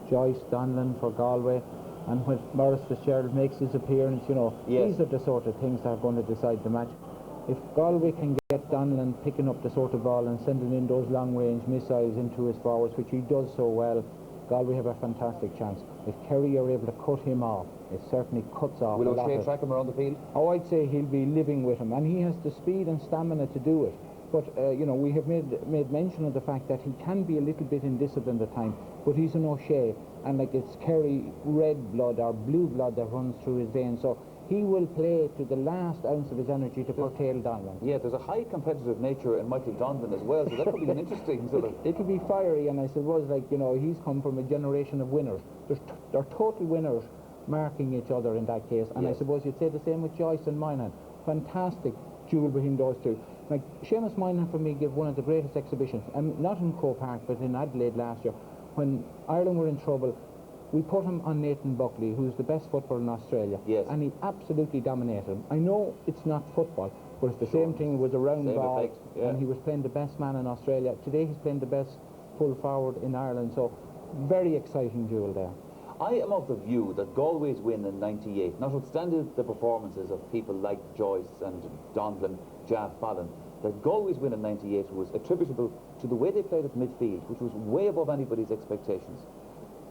Joyce, Donlan for Galway, and when Maurice Fitzgerald makes his appearance, you know, these are the sort of things that are going to decide the match. If Galway can get Donlan picking up the sort of ball and sending in those long-range missiles into his forwards, which he does so well, Galway have a fantastic chance. If Kerry are able to cut him off, it certainly cuts off. Will O'Shea track him around the field? Oh, I'd say he'll be living with him, and he has the speed and stamina to do it. But, you know, we have made mention of the fact that he can be a little bit indisciplined at times, but he's an O'Shea, and like it's Kerry red blood or blue blood that runs through his veins, so he will play to the last ounce of his energy to curtail Donlan. Yeah, there's a high competitive nature in Michael Donlan as well, so that could be an interesting sort of... It'll be fiery, and I suppose, like, you know, he's come from a generation of winners. They're total winners marking each other in that case, and I suppose you'd say the same with Joyce and Moynihan. Fantastic duel between those two. Like, Seamus Moynihan for me gave one of the greatest exhibitions, and not in Croke Park but in Adelaide last year, when Ireland were in trouble. We put him on Nathan Buckley, who's the best footballer in Australia, and he absolutely dominated him. I know it's not football, but it's the same thing. It was a round ball, and he was playing the best man in Australia. Today he's playing the best full forward in Ireland, so very exciting duel there. I am of the view that Galway's win in '98, notwithstanding the performances of people like Joyce and Donlan, Jaff Fallon, that Galway's win in '98 was attributable to the way they played at midfield, which was way above anybody's expectations.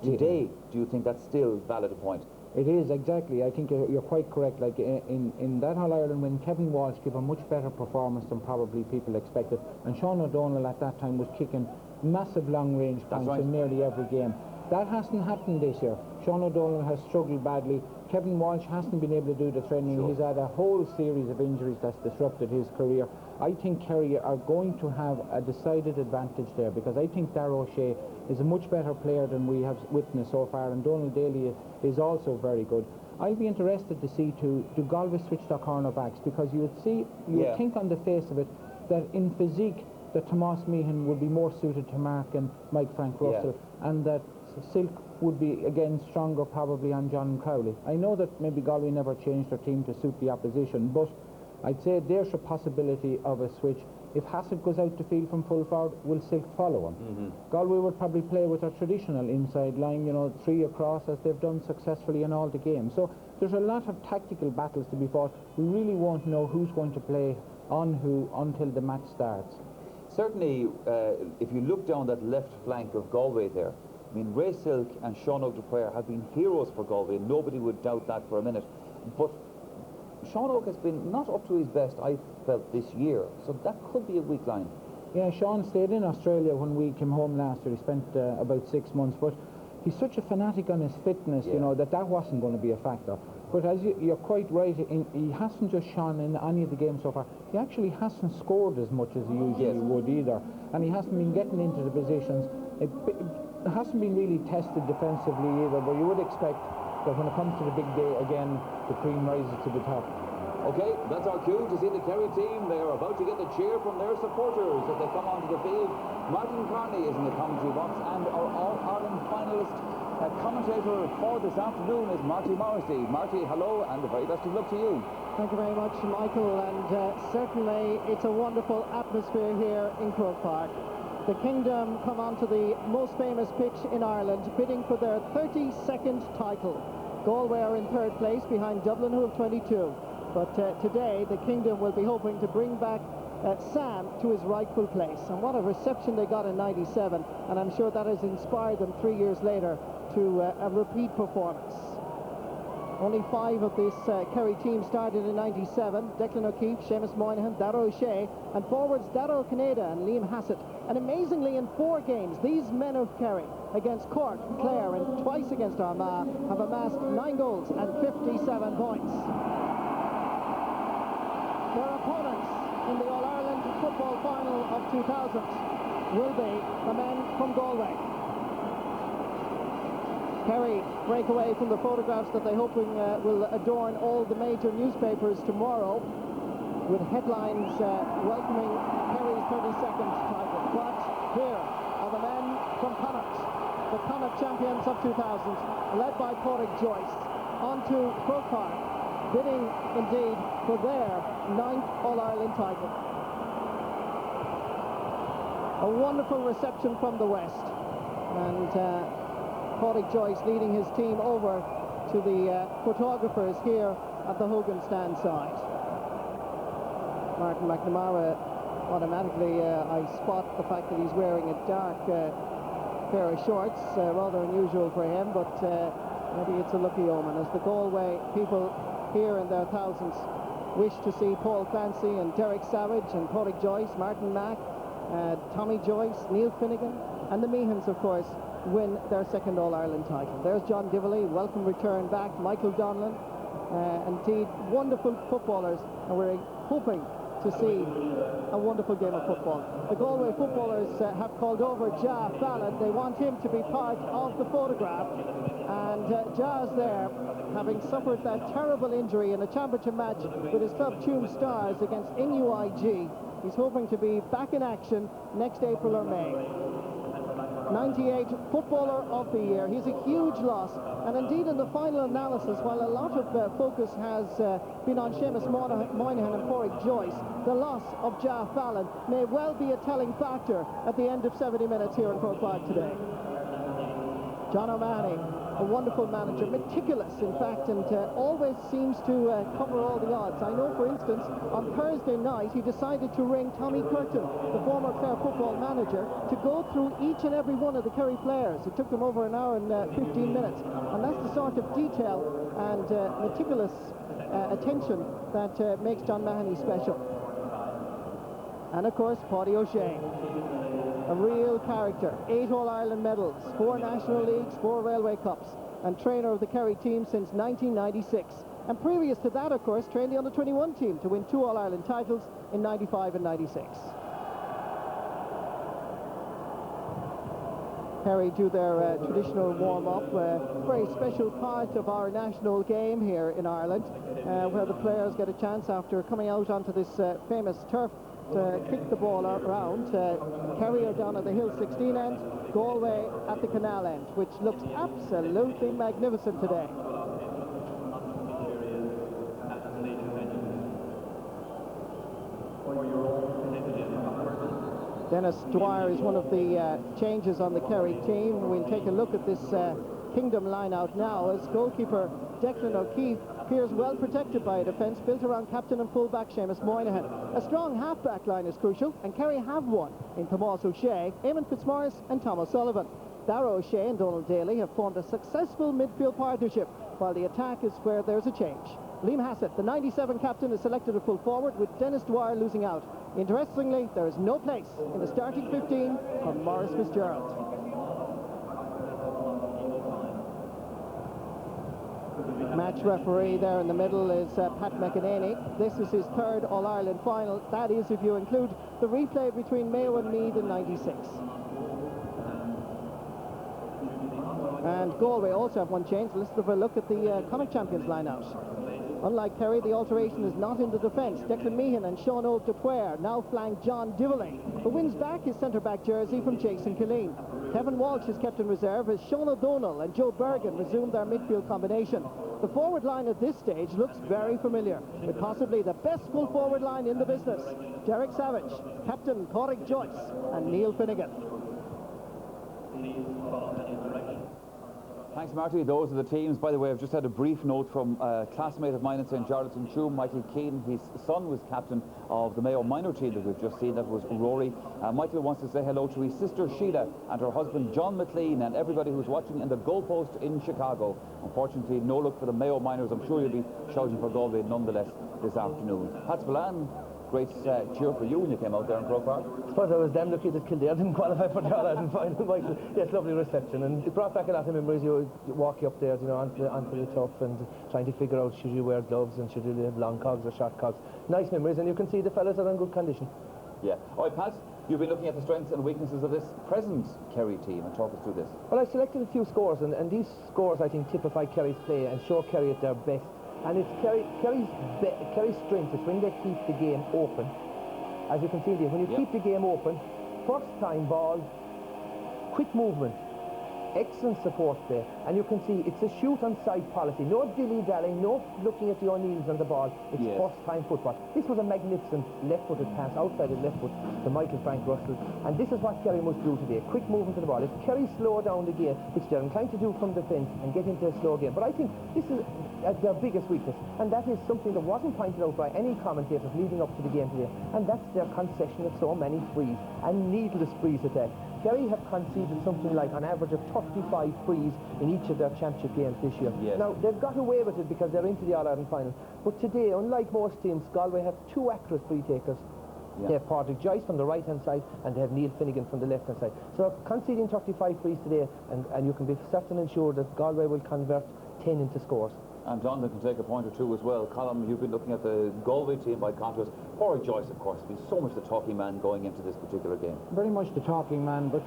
Today, do you think that's still valid a point? It is, exactly. I think you're quite correct. Like in that All-Ireland win, Kevin Walsh gave a much better performance than probably people expected, and Sean O'Donnell at that time was kicking massive long-range points in nearly every game. That hasn't happened this year. Sean O'Donnell has struggled badly. Kevin Walsh hasn't been able to do the training. He's had a whole series of injuries that's disrupted his career. I think Kerry are going to have a decided advantage there, because I think Darragh O'Shea is a much better player than we have witnessed so far, and Donald Daly is also very good. I'll be interested to see do Galway switch their cornerbacks, because you would think on the face of it that in physique that Tomas Meehan would be more suited to mark and Mike Frank Russell, and that Silk would be again stronger probably on John Crowley. I know that maybe Galway never changed their team to suit the opposition, but I'd say there's a possibility of a switch. If Hassett goes out to field from full forward, will Silk follow him? Galway would probably play with a traditional inside line, you know, 3 across, as they've done successfully in all the games. So there's a lot of tactical battles to be fought. We really won't know who's going to play on who until the match starts. Certainly, if you look down that left flank of Galway there, I mean, Ray Silk and Sean O'Donnell have been heroes for Galway. Nobody would doubt that for a minute. But Sean O'Donnell has been not up to his best, I felt, this year. So that could be a weak line. Yeah, Sean stayed in Australia when we came home last year. He spent about 6 months. But he's such a fanatic on his fitness, you know, that wasn't going to be a factor. But as you're quite right, he hasn't just shone in any of the games so far. He actually hasn't scored as much as he usually would either. And he hasn't been getting into the positions. It hasn't been really tested defensively either, but you would expect that when it comes to the big day again, the cream rises to the top. Okay, that's our cue to see the Kerry team. They are about to get the cheer from their supporters as they come onto the field. Martin Carney is in the commentary box, and our All-Ireland finalist commentator for this afternoon is Marty Morrissey. Marty, hello, and the very best of luck to you. Thank you very much, Michael, and certainly it's a wonderful atmosphere here in Croke Park. The Kingdom come onto the most famous pitch in Ireland, bidding for their 32nd title. Galway are in 3rd place behind Dublin, who have 22. But today, the Kingdom will be hoping to bring back Sam to his rightful place. And what a reception they got in '97, and I'm sure that has inspired them 3 years later to a repeat performance. Only 5 of this Kerry team started in '97. Declan O'Keefe, Seamus Moynihan, Darragh O'Shea, and forwards Darragh Canada and Liam Hassett. And amazingly, in 4 games, these men of Kerry, against Cork, Clare, and twice against Armagh, have amassed 9 goals and 57 points. Their opponents in the All-Ireland football final of 2000 will be the men from Galway. Kerry break away from the photographs that they're hoping will adorn all the major newspapers tomorrow, with headlines welcoming Kerry's 32nd title. But here are the men from Connacht, the Connacht champions of 2000, led by Pádraig Joyce, onto Croke Park, bidding indeed for their 9th All-Ireland title. A wonderful reception from the West, and Padraig Joyce leading his team over to the photographers here at the Hogan stand side. Martin McNamara, automatically I spot the fact that he's wearing a dark pair of shorts, rather unusual for him, but maybe it's a lucky omen, as the Galway people here in their thousands wish to see Paul Clancy and Derek Savage and Padraig Joyce, Martin Mack, Tommy Joyce, Neil Finnegan, and the Meehans, of course, win their second All-Ireland title. There's John Dively, welcome return back, Michael Donlan, indeed wonderful footballers, and we're hoping to see a wonderful game of football. The Galway footballers have called over Ja Fallon. They want him to be part of the photograph, and Ja's there, having suffered that terrible injury in a championship match with his club Tuam Stars against NUIG. He's hoping to be back in action next April or May. 98 Footballer of the Year. He's a huge loss, and indeed in the final analysis, while a lot of focus has been on Seamus Moynihan and Padraig Joyce, the loss of Ja Fallon may well be a telling factor at the end of 70 minutes here in Croke Park today. John O'Mahony, a wonderful manager, meticulous in fact, and always seems to cover all the odds. I know, for instance, on Thursday night he decided to ring Tommy Curtin, the former Clare football manager, to go through each and every one of the Kerry players. It took them over an hour and 15 minutes, and that's the sort of detail and meticulous attention that makes John Mahoney special. And of course, Paddy O'Shea, a real character. 8 All-Ireland medals, 4 National Leagues, 4 Railway Cups, and trainer of the Kerry team since 1996. And previous to that, of course, trained the under-21 team to win 2 All-Ireland titles in 95 and 96. Kerry do their traditional warm-up, a very special part of our national game here in Ireland, where the players get a chance after coming out onto this famous turf to kick the ball around. Kerry are down at the Hill 16 end, Galway at the Canal end, which looks absolutely magnificent today. Dennis Dwyer is one of the changes on the Kerry team. We'll take a look at this Kingdom line out now, as goalkeeper Declan O'Keefe appears well protected by a defence built around captain and full-back Seamus Moynihan. A strong half-back line is crucial, and Kerry have one in Tomás O'Shea, Eamon Fitzmaurice and Tom O'Sullivan. Dara O'Shea and Donald Daly have formed a successful midfield partnership, while the attack is where there's a change. Liam Hassett, the 97 captain, is selected at full forward, with Dennis Dwyer losing out. Interestingly, there is no place in the starting 15 for Maurice Fitzgerald. Match referee there in the middle is Pat McEnany. This is his 3rd All-Ireland final. That is, if you include the replay between Mayo and Meath in 96. And Galway also have one change. Let's have a look at the Connacht champions line-out. Unlike Kerry, the alteration is not in the defence. Declan Meehan and Sean O'Dupuer now flank John Dively, who wins back his centre-back jersey from Jason Killeen. Kevin Walsh is kept in reserve as Sean O'Donnell and Joe Bergen resume their midfield combination. The forward line at this stage looks very familiar, with possibly the best full forward line in the business. Derek Savage, Captain Padraig Joyce and Neil Finnegan. Thanks, Marty. Those are the teams. By the way, I've just had a brief note from a classmate of mine in St. Jarlath in Tuam, Michael Keane. His son was captain of the Mayo minor team that we've just seen. That was Rory. Michael wants to say hello to his sister Sheila and her husband John McLean and everybody who's watching in the goalpost in Chicago. Unfortunately, no luck for the Mayo minors. I'm sure you'll be shouting for Galway nonetheless this afternoon. Hats Balan, great cheer for you when you came out there in Croke Park. I suppose I was damn lucky that Kildare didn't qualify for the All-Ireland final, Michael. Yes, lovely reception, and it brought back a lot of memories. You walk up there, you know, onto the turf and trying to figure out should you wear gloves and should you have long cogs or short cogs. Nice memories, and you can see the fellas are in good condition. Yeah. All right, Pat, you've been looking at the strengths and weaknesses of this present Kerry team, and talk us through this. Well, I selected a few scores, and these scores I think typify Kerry's play and show Kerry at their best. And it's Kerry's strength is when they keep the game open. As you can see there, when you keep the game open, first time ball, quick movement, excellent support there, and you can see it's a shoot on sight policy, no dilly-dallying, no looking at the O'Neills on the ball. It's first time football. This was a magnificent left-footed pass outside the left foot to Michael Frank Russell, and this is what Kerry must do today, quick movement to the ball. If Kerry slow down the game, which they're inclined to do from defence, and get into a slow game, but I think this is their biggest weakness, and that is something that wasn't pointed out by any commentators leading up to the game today, and that's their concession of so many frees, and needless frees at that. Kerry have conceded something like an average of 35 frees in each of their championship games this year. Yes. Now, they've got away with it because they're into the All-Ireland final. But today, unlike most teams, Galway have two accurate free takers. They have Patrick Joyce from the right-hand side, and they have Neil Finnegan from the left-hand side. So conceding 35 frees today, and you can be certain and sure that Galway will convert 10 into scores. And Jonathan can take a point or two as well. Colm, you've been looking at the Galway team by contrast. Padraig Joyce, of course, has been so much the talking man going into this particular game. Very much the talking man, but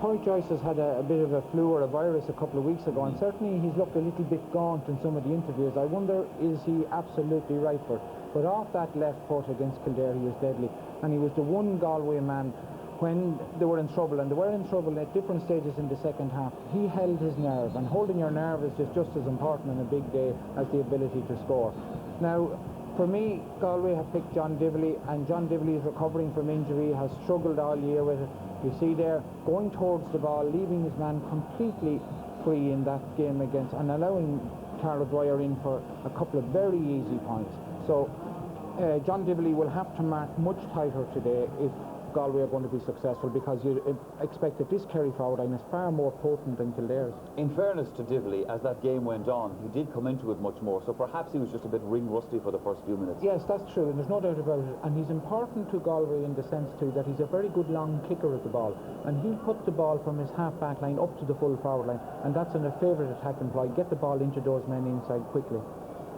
Padraig Joyce has had a bit of a flu or a virus a couple of weeks ago, and certainly he's looked a little bit gaunt in some of the interviews. I wonder, is he absolutely right for it? But off that left foot against Kildare, he was deadly, and he was the one Galway man when they were in trouble, and they were in trouble at different stages in the second half. He held his nerve, and holding your nerve is just as important on a big day as the ability to score. Now, for me, Galway have picked John Divilly, and John Divilly is recovering from injury, has struggled all year with it. You see there, going towards the ball, leaving his man completely free in that game against, and allowing Carl Dwyer in for a couple of very easy points. So John Divilly will have to mark much tighter today if Galway are going to be successful, because you expect that this Kerry forward line is far more potent than Kildare's. In fairness to Divilly, as that game went on, he did come into it much more, so perhaps he was just a bit ring rusty for the first few minutes. Yes, that's true, and there's no doubt about it. And he's important to Galway in the sense too that he's a very good long kicker at the ball, and he'll put the ball from his half-back line up to the full forward line, and that's a favourite attack employ. Get the ball into those men inside quickly.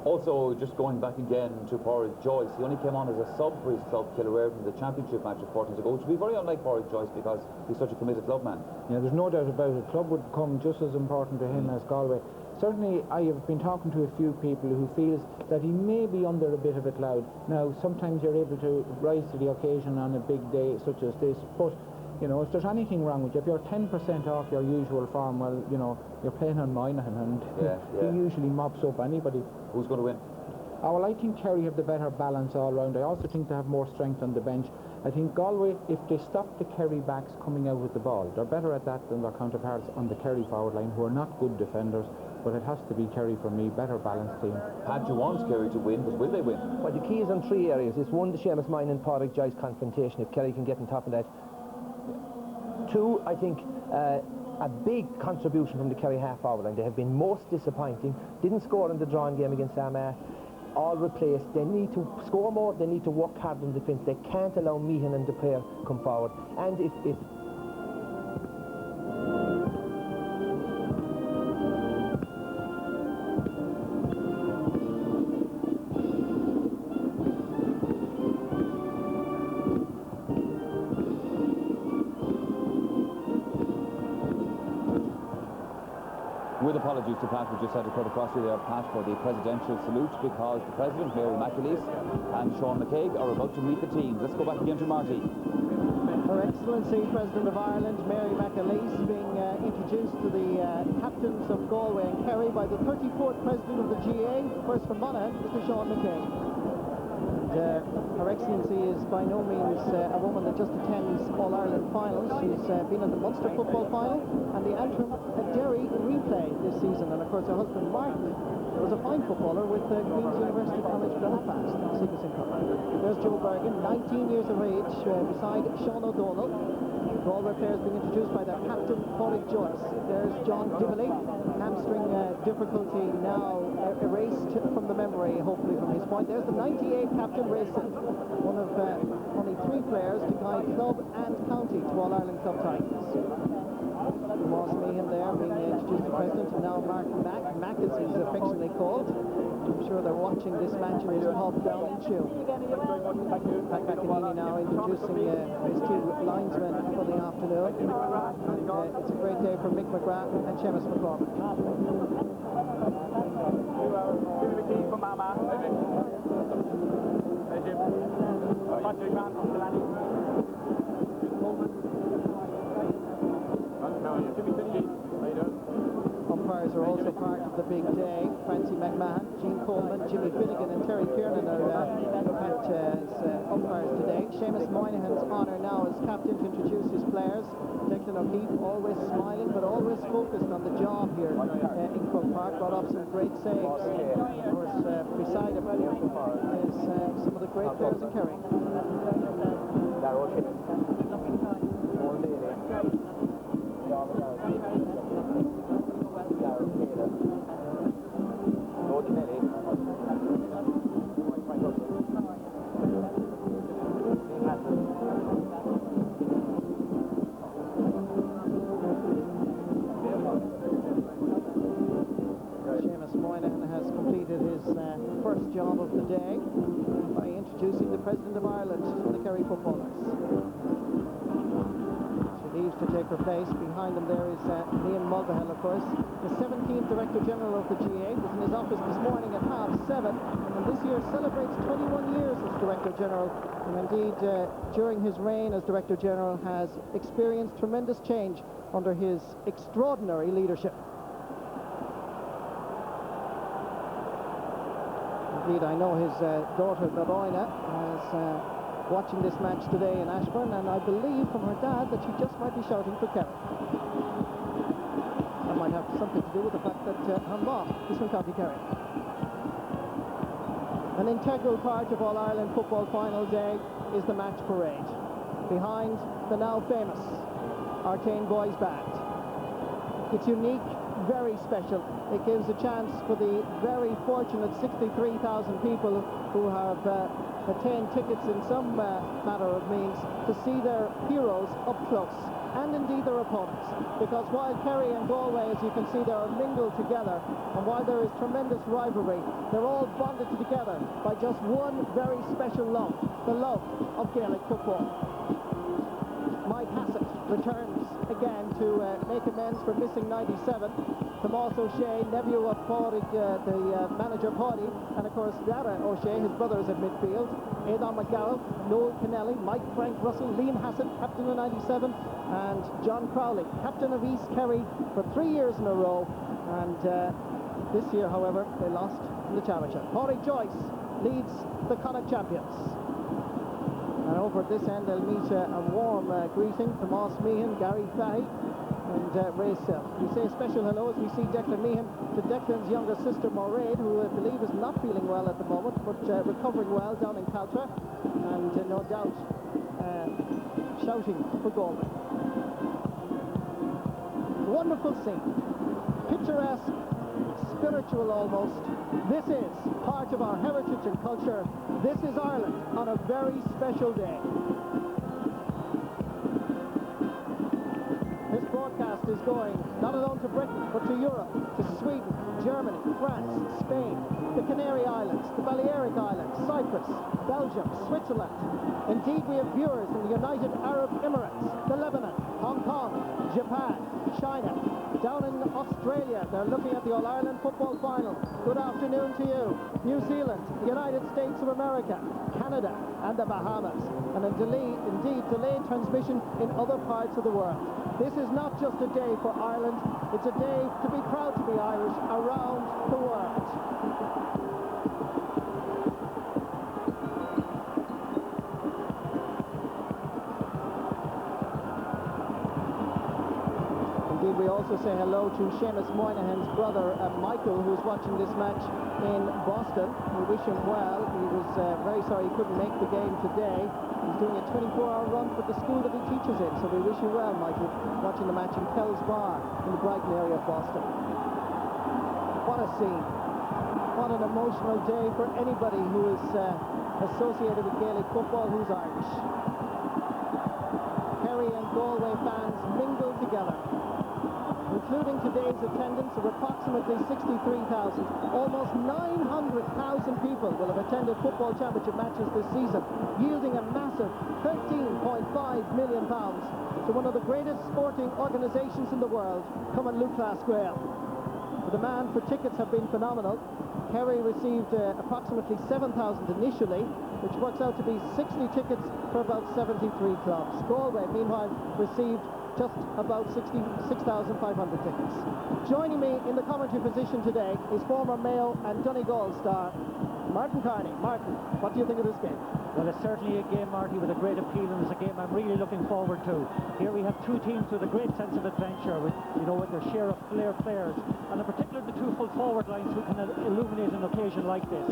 Also, just going back again to Padraig Joyce, he only came on as a sub for his club, Killare, in the championship match a fortnight ago, which would be very unlike Padraig Joyce because he's such a committed club man. Yeah, there's no doubt about it. Club would come just as important to him as Galway. Certainly, I have been talking to a few people who feels that he may be under a bit of a cloud. Now, sometimes you're able to rise to the occasion on a big day such as this, but you know, if there's anything wrong with you, if you're 10% off your usual form, well, you know, you're playing on Moynihan, and he usually mops up anybody. Who's going to win? Well, I think Kerry have the better balance all round. I also think they have more strength on the bench. I think Galway, if they stop the Kerry backs coming out with the ball, they're better at that than their counterparts on the Kerry forward line, who are not good defenders, but it has to be Kerry for me, better balanced team. Pat, you want Kerry to win, but will they win? Well, the key is on three areas. It's one, the Seamus Mine and Padraig Joyce confrontation, if Kerry can get on top of that. Two, I think a big contribution from the Kerry half-forward line. They have been most disappointing. Didn't score in the drawn game against Armagh. All replaced. They need to score more. They need to work hard in defence. They can't allow Meehan and Dupre come forward. And if With apologies to Pat, we just had to cut across you there, Pat, for the presidential salute, because the President, Mary McAleese, and Sean McCaig are about to meet the teams. Let's go back again to Marty. Her Excellency, President of Ireland, Mary McAleese, being introduced to the captains of Galway and Kerry by the 34th President of the GA. First from Monaghan, Mr. Sean McCaig. Her Excellency is by no means a woman that just attends All-Ireland finals. She's been at the Munster football final and the Antrim Derry replay this season. And of course her husband Martin was a fine footballer with Queen's University College Belfast, Sigerson Cup. There's Joe Bergen, 19 years of age, beside Sean O'Donnell. Galway players being introduced by their captain, Padraig Joyce. There's John Divilly, hamstring difficulty now erased from the memory, hopefully from his point. There's the 98 captain, Ray Smith, one of only 3 players to guide club and county to All-Ireland Club titles. Ross Meehan there being introduced to President, and now Mark Mack as he's affectionately called. I'm sure they're watching this match in his pub down in Chew. Pat McEnany now introducing his 2 linesmen for the afternoon. And it's a great day for Mick McGrath and Seamus McCormick. Umpires are also part of the big day. Francie McMahon, Gene Coleman, Jimmy Finnegan and Terry Kiernan are act as umpires today. Seamus Moynihan's honour now as captain to introduce his players. Declan O'Keefe always smiling but always focused on the job here in Croke Park. Brought up some great saves. Of course, beside him is some of the great players in Kerry. Seamus Moynihan has completed his first job of the day by introducing the President of Ireland to the Kerry footballers. She leaves to take her place. Behind them there is Liam Mulvihill, of course, the 17th Director General of the GA. Was in his office this morning at 7:30, and this year celebrates 21 years as Director General, and indeed during his reign as Director General has experienced tremendous change under his extraordinary leadership. Indeed, I know his daughter Garoina is watching this match today in Ashburn, and I believe from her dad that she just might be shouting for Kerry. That might have something to do with the fact that her mom is from County Kerry. An integral part of All-Ireland football final day is the match parade. Behind the now famous Artane Boys Band. It's unique, very special. It gives a chance for the very fortunate 63,000 people who have attained tickets in some matter of means to see their heroes up close, and indeed their opponents. Because while Kerry and Galway, as you can see, they are mingled together, and while there is tremendous rivalry, they're all bonded together by just one very special love, the love of Gaelic football. Mike Hassett returns again to make amends for missing 97. Tomás O'Shea, nephew of Pádraig, the manager Pádraig, and of course Dara O'Shea, his brother, is at midfield. Aidan McGarrett, Noel Kennelly, Mike Frank Russell, Liam Hassett, captain of 97, and John Crowley, captain of East Kerry for 3 years in a row. And this year, however, they lost in the championship. Pádraig Joyce leads the Connacht champions. And over at this end, they'll meet a warm greeting. Tomás Meehan, Gary Fahey, and Ray Sill. We say a special hello as we see Declan Meehan to Declan's younger sister Mairead, who I believe is not feeling well at the moment, but recovering well down in Caltra, and no doubt shouting for Galway. Wonderful scene, picturesque, spiritual almost. This is part of our heritage and culture. This is Ireland on a very special day. This broadcast is going not alone to Britain, but to Europe, to Sweden, Germany, France, Spain, the Canary Islands, the Balearic Islands, Cyprus, Belgium, Switzerland. Indeed, we have viewers in the United Arab Emirates, the Lebanon, Hong Kong, Japan, China. Down in Australia, they're looking at the All-Ireland football final. Good afternoon to you. New Zealand, the United States of America, Canada, and the Bahamas. And indeed, delayed transmission in other parts of the world. This is not just a day for Ireland, it's a day to be proud to be Irish around the world. Indeed, we also say hello to Seamus Moynihan's brother, Michael, who's watching this match in Boston. We wish him well. He was very sorry he couldn't make the game today. He's doing a 24-hour run for the school that he teaches in, so we wish you well, Michael, watching the match in Kells Bar in the Brighton area of Boston. What a scene. What an emotional day for anybody who is associated with Gaelic football who's Irish. Kerry and Galway fans mingled together. Including today's attendance of approximately 63,000. Almost 900,000 people will have attended football championship matches this season, yielding a massive £13.5 million to one of the greatest sporting organisations in the world, Cumann Lucas Square. The demand for tickets have been phenomenal. Kerry received approximately 7,000 initially, which works out to be 60 tickets for about 73 clubs. Galway, meanwhile, received just about 6,500 tickets. Joining me in the commentary position today is former Mayo and Donegal star Martin Carney. Martin, what do you think of this game? Well, it's certainly a game, Marty, with a great appeal, and it's a game I'm really looking forward to. Here we have two teams with a great sense of adventure, with their share of flair players, and in particular the two full forward lines who can illuminate an occasion like this.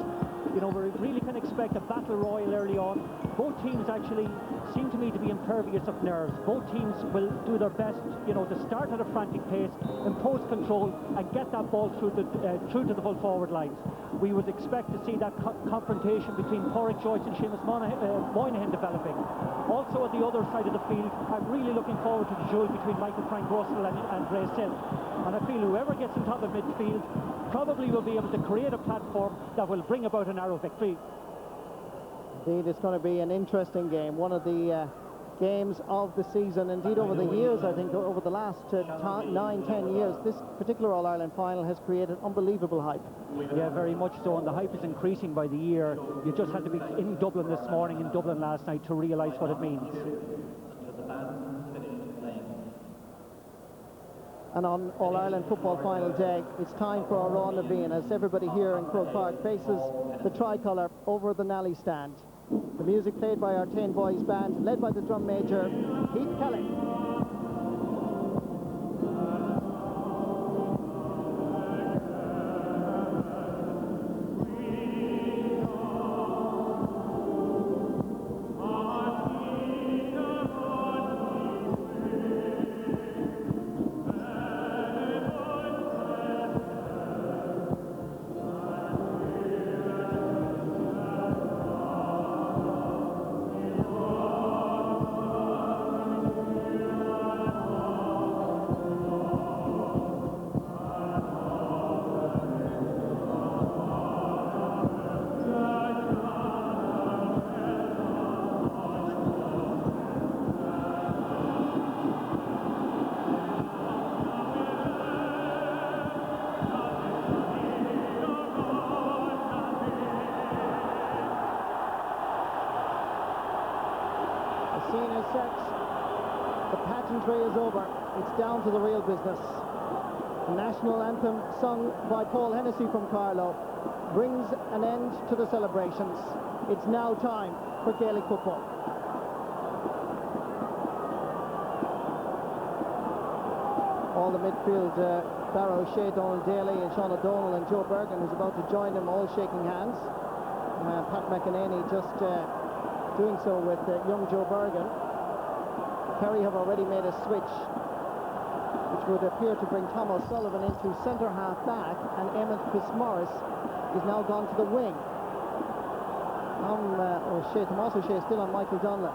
We really can expect a battle royal early on. Both teams actually seem to me to be impervious of nerves. Both teams will do their best, to start at a frantic pace, impose control, and get that ball through to the full forward lines. We would expect to see that confrontation between Pádraig Joyce and Seamus Moynihan developing. Also at the other side of the field, I'm really looking forward to the duel between Michael Frank Russell and Ray Silk. And I feel whoever gets on top of midfield probably will be able to create a platform that will bring about a narrow victory. Indeed, it's going to be an interesting game. One of the games of the season. Indeed, over the years, I think, over the last 9-10 years, this particular All-Ireland final has created unbelievable hype. Yeah, very much so, and the hype is increasing by the year. You just had to be in Dublin this morning, in Dublin last night, to realise what it means. And on All-Ireland football final day, it's time for our Raw Naveen as everybody here in Croke Park faces the tricolour over the Nally stand. The music played by our 10 boys band, led by the drum major, Heath Kelly. The pageantry is over. It's down to the real business. The national anthem sung by Paul Hennessy from Carlow brings an end to the celebrations. It's now time for Gaelic football. All the midfield, Barrow, Shea, Donald Daly and Sean O'Donnell and Joe Bergen, who's about to join them, all shaking hands. Pat McEnany just doing so with young Joe Bergen. Kerry have already made a switch, which would appear to bring Tom O'Sullivan into centre half back, and Emmett Fitzmaurice is now gone to the wing. Tomas O'Shea still on Michael Donlan.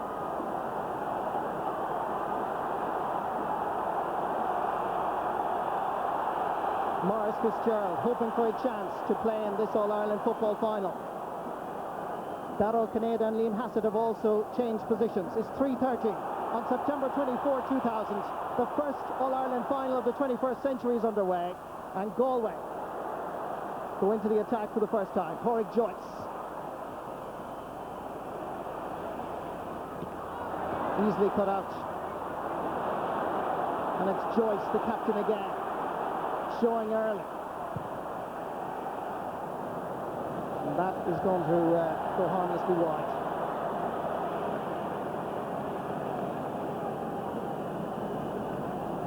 Maurice Fitzgerald hoping for a chance to play in this All-Ireland football final. Darragh Kinnear and Liam Hassett have also changed positions. It's 3:30 on September 24, 2000. The first All-Ireland final of the 21st century is underway, and Galway go into the attack for the first time. Pádraig Joyce. Easily cut out. And it's Joyce, the captain again, showing early. And that is going to go harmlessly wide.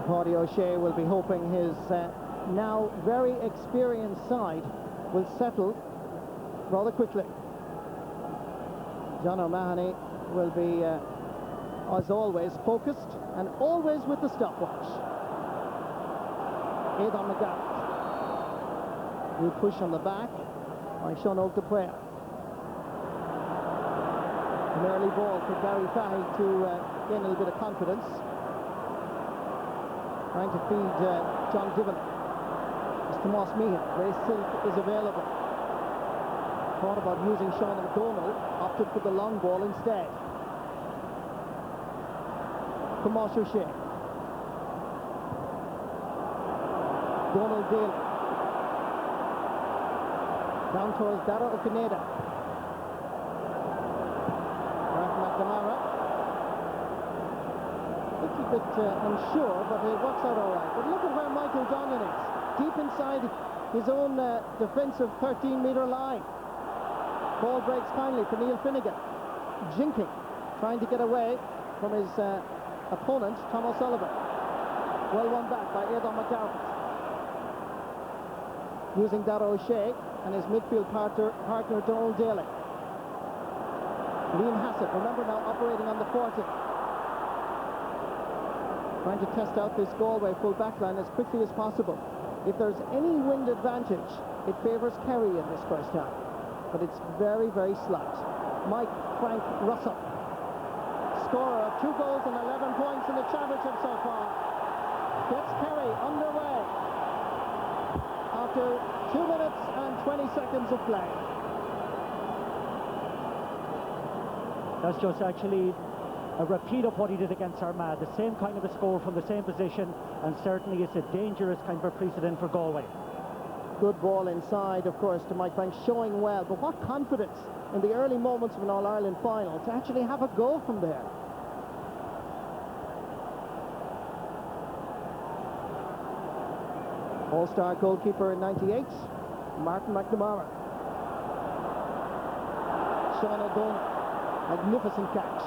Paddy O'Shea will be hoping his now very experienced side will settle rather quickly. John O'Mahony will be, as always, focused and always with the stopwatch. Aidan McGarrett. New push on the back by Sean O'Donnell. An early ball for Gary Fahy to gain a little bit of confidence. Trying to feed John Divan. It's Tomas Meehan. Ray Silk is available. Thought about using Sean O'Donnell, opted for the long ball instead. Tomas O'Shea. Donald Daly. Down towards Darragh O'Kinnear. Mark McNamara. The little bit unsure, but it works out all right. But look at where Michael Donlan is, deep inside his own defensive 13-metre line. Ball breaks kindly for Neil Finnegan. Jinking, trying to get away from his opponent, Tom O'Sullivan. Well won back by Aidan McDowell. Using Dara O'Shea and his midfield partner Donald Daly. Liam Hassett, remember now, operating on the 40. Trying to test out this Galway full back line as quickly as possible. If there's any wind advantage, it favours Kerry in this first half. But it's very, very slight. Mike Frank Russell, scorer of 2 goals and 11 points in the championship so far, gets Kerry underway after 2 minutes and 20 seconds of play. That's just actually a repeat of what he did against Armagh. The same kind of a score from the same position, and certainly it's a dangerous kind of a precedent for Galway. Good ball inside, of course, to Mike Frank, showing well. But what confidence in the early moments of an All-Ireland final to actually have a go from there. All-star goalkeeper in 98, Martin McNamara. Sean O'Donnell, magnificent catch.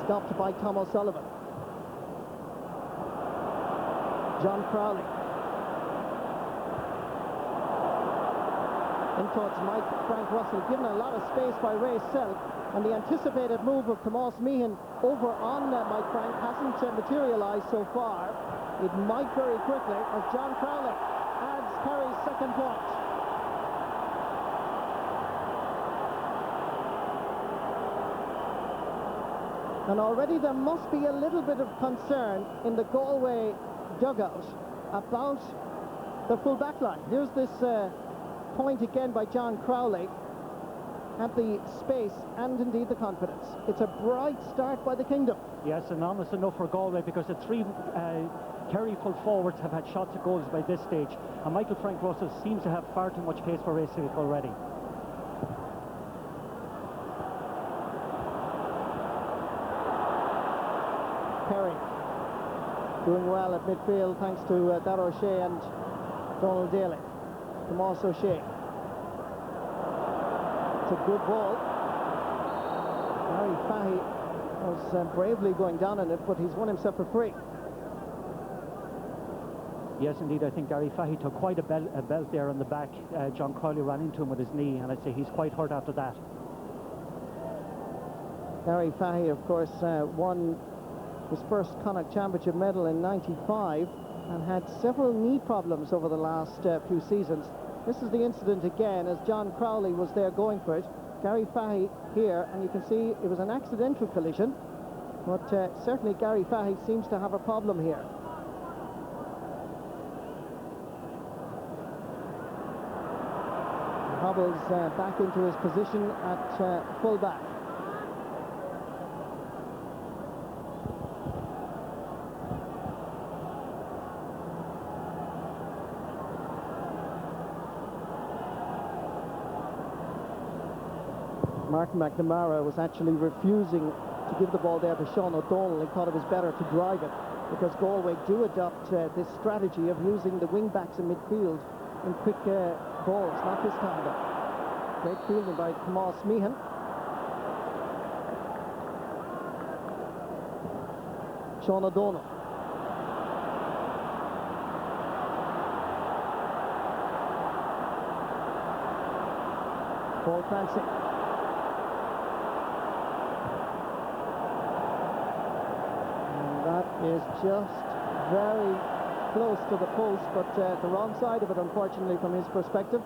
Stopped by Tom O'Sullivan. John Crowley. In towards Mike Frank Russell, given a lot of space by Ray Selk, and the anticipated move of Tomas Meehan over on Mike Frank hasn't materialised so far. It might very quickly, as John Crowley adds Kerry's second point. And already there must be a little bit of concern in the Galway dugout about the full back line. Here's this point again by John Crowley at the space and indeed the confidence. It's a bright start by the Kingdom. Yes, and honest enough for Galway, because the 3 Kerry full forwards have had shots at goals by this stage, and Michael Frank Russell seems to have far too much pace for racing already. Kerry doing well at midfield thanks to Dara O'Shea and Donald Daly. Tomas O'Shea. It's a good ball. Gary Fahy was bravely going down on it, but he's won himself a free. Yes, indeed, I think Gary Fahy took quite a belt there on the back. John Crowley ran into him with his knee, and I'd say he's quite hurt after that. Gary Fahy, of course, won his first Connacht Championship medal in '95 and had several knee problems over the last few seasons. This is the incident again, as John Crowley was there going for it. Gary Fahy here, and you can see it was an accidental collision, but certainly Gary Fahy seems to have a problem here. Hobbles back into his position at full-back. Martin McNamara was actually refusing to give the ball there to Sean O'Donnell. He thought it was better to drive it, because Galway do adopt this strategy of using the wing-backs in midfield in quick balls. Not this time though. Great fielding by Tomas Meehan. Sean O'Donnell. Paul Clancy. Is just very close to the post, but the wrong side of it, unfortunately, from his perspective.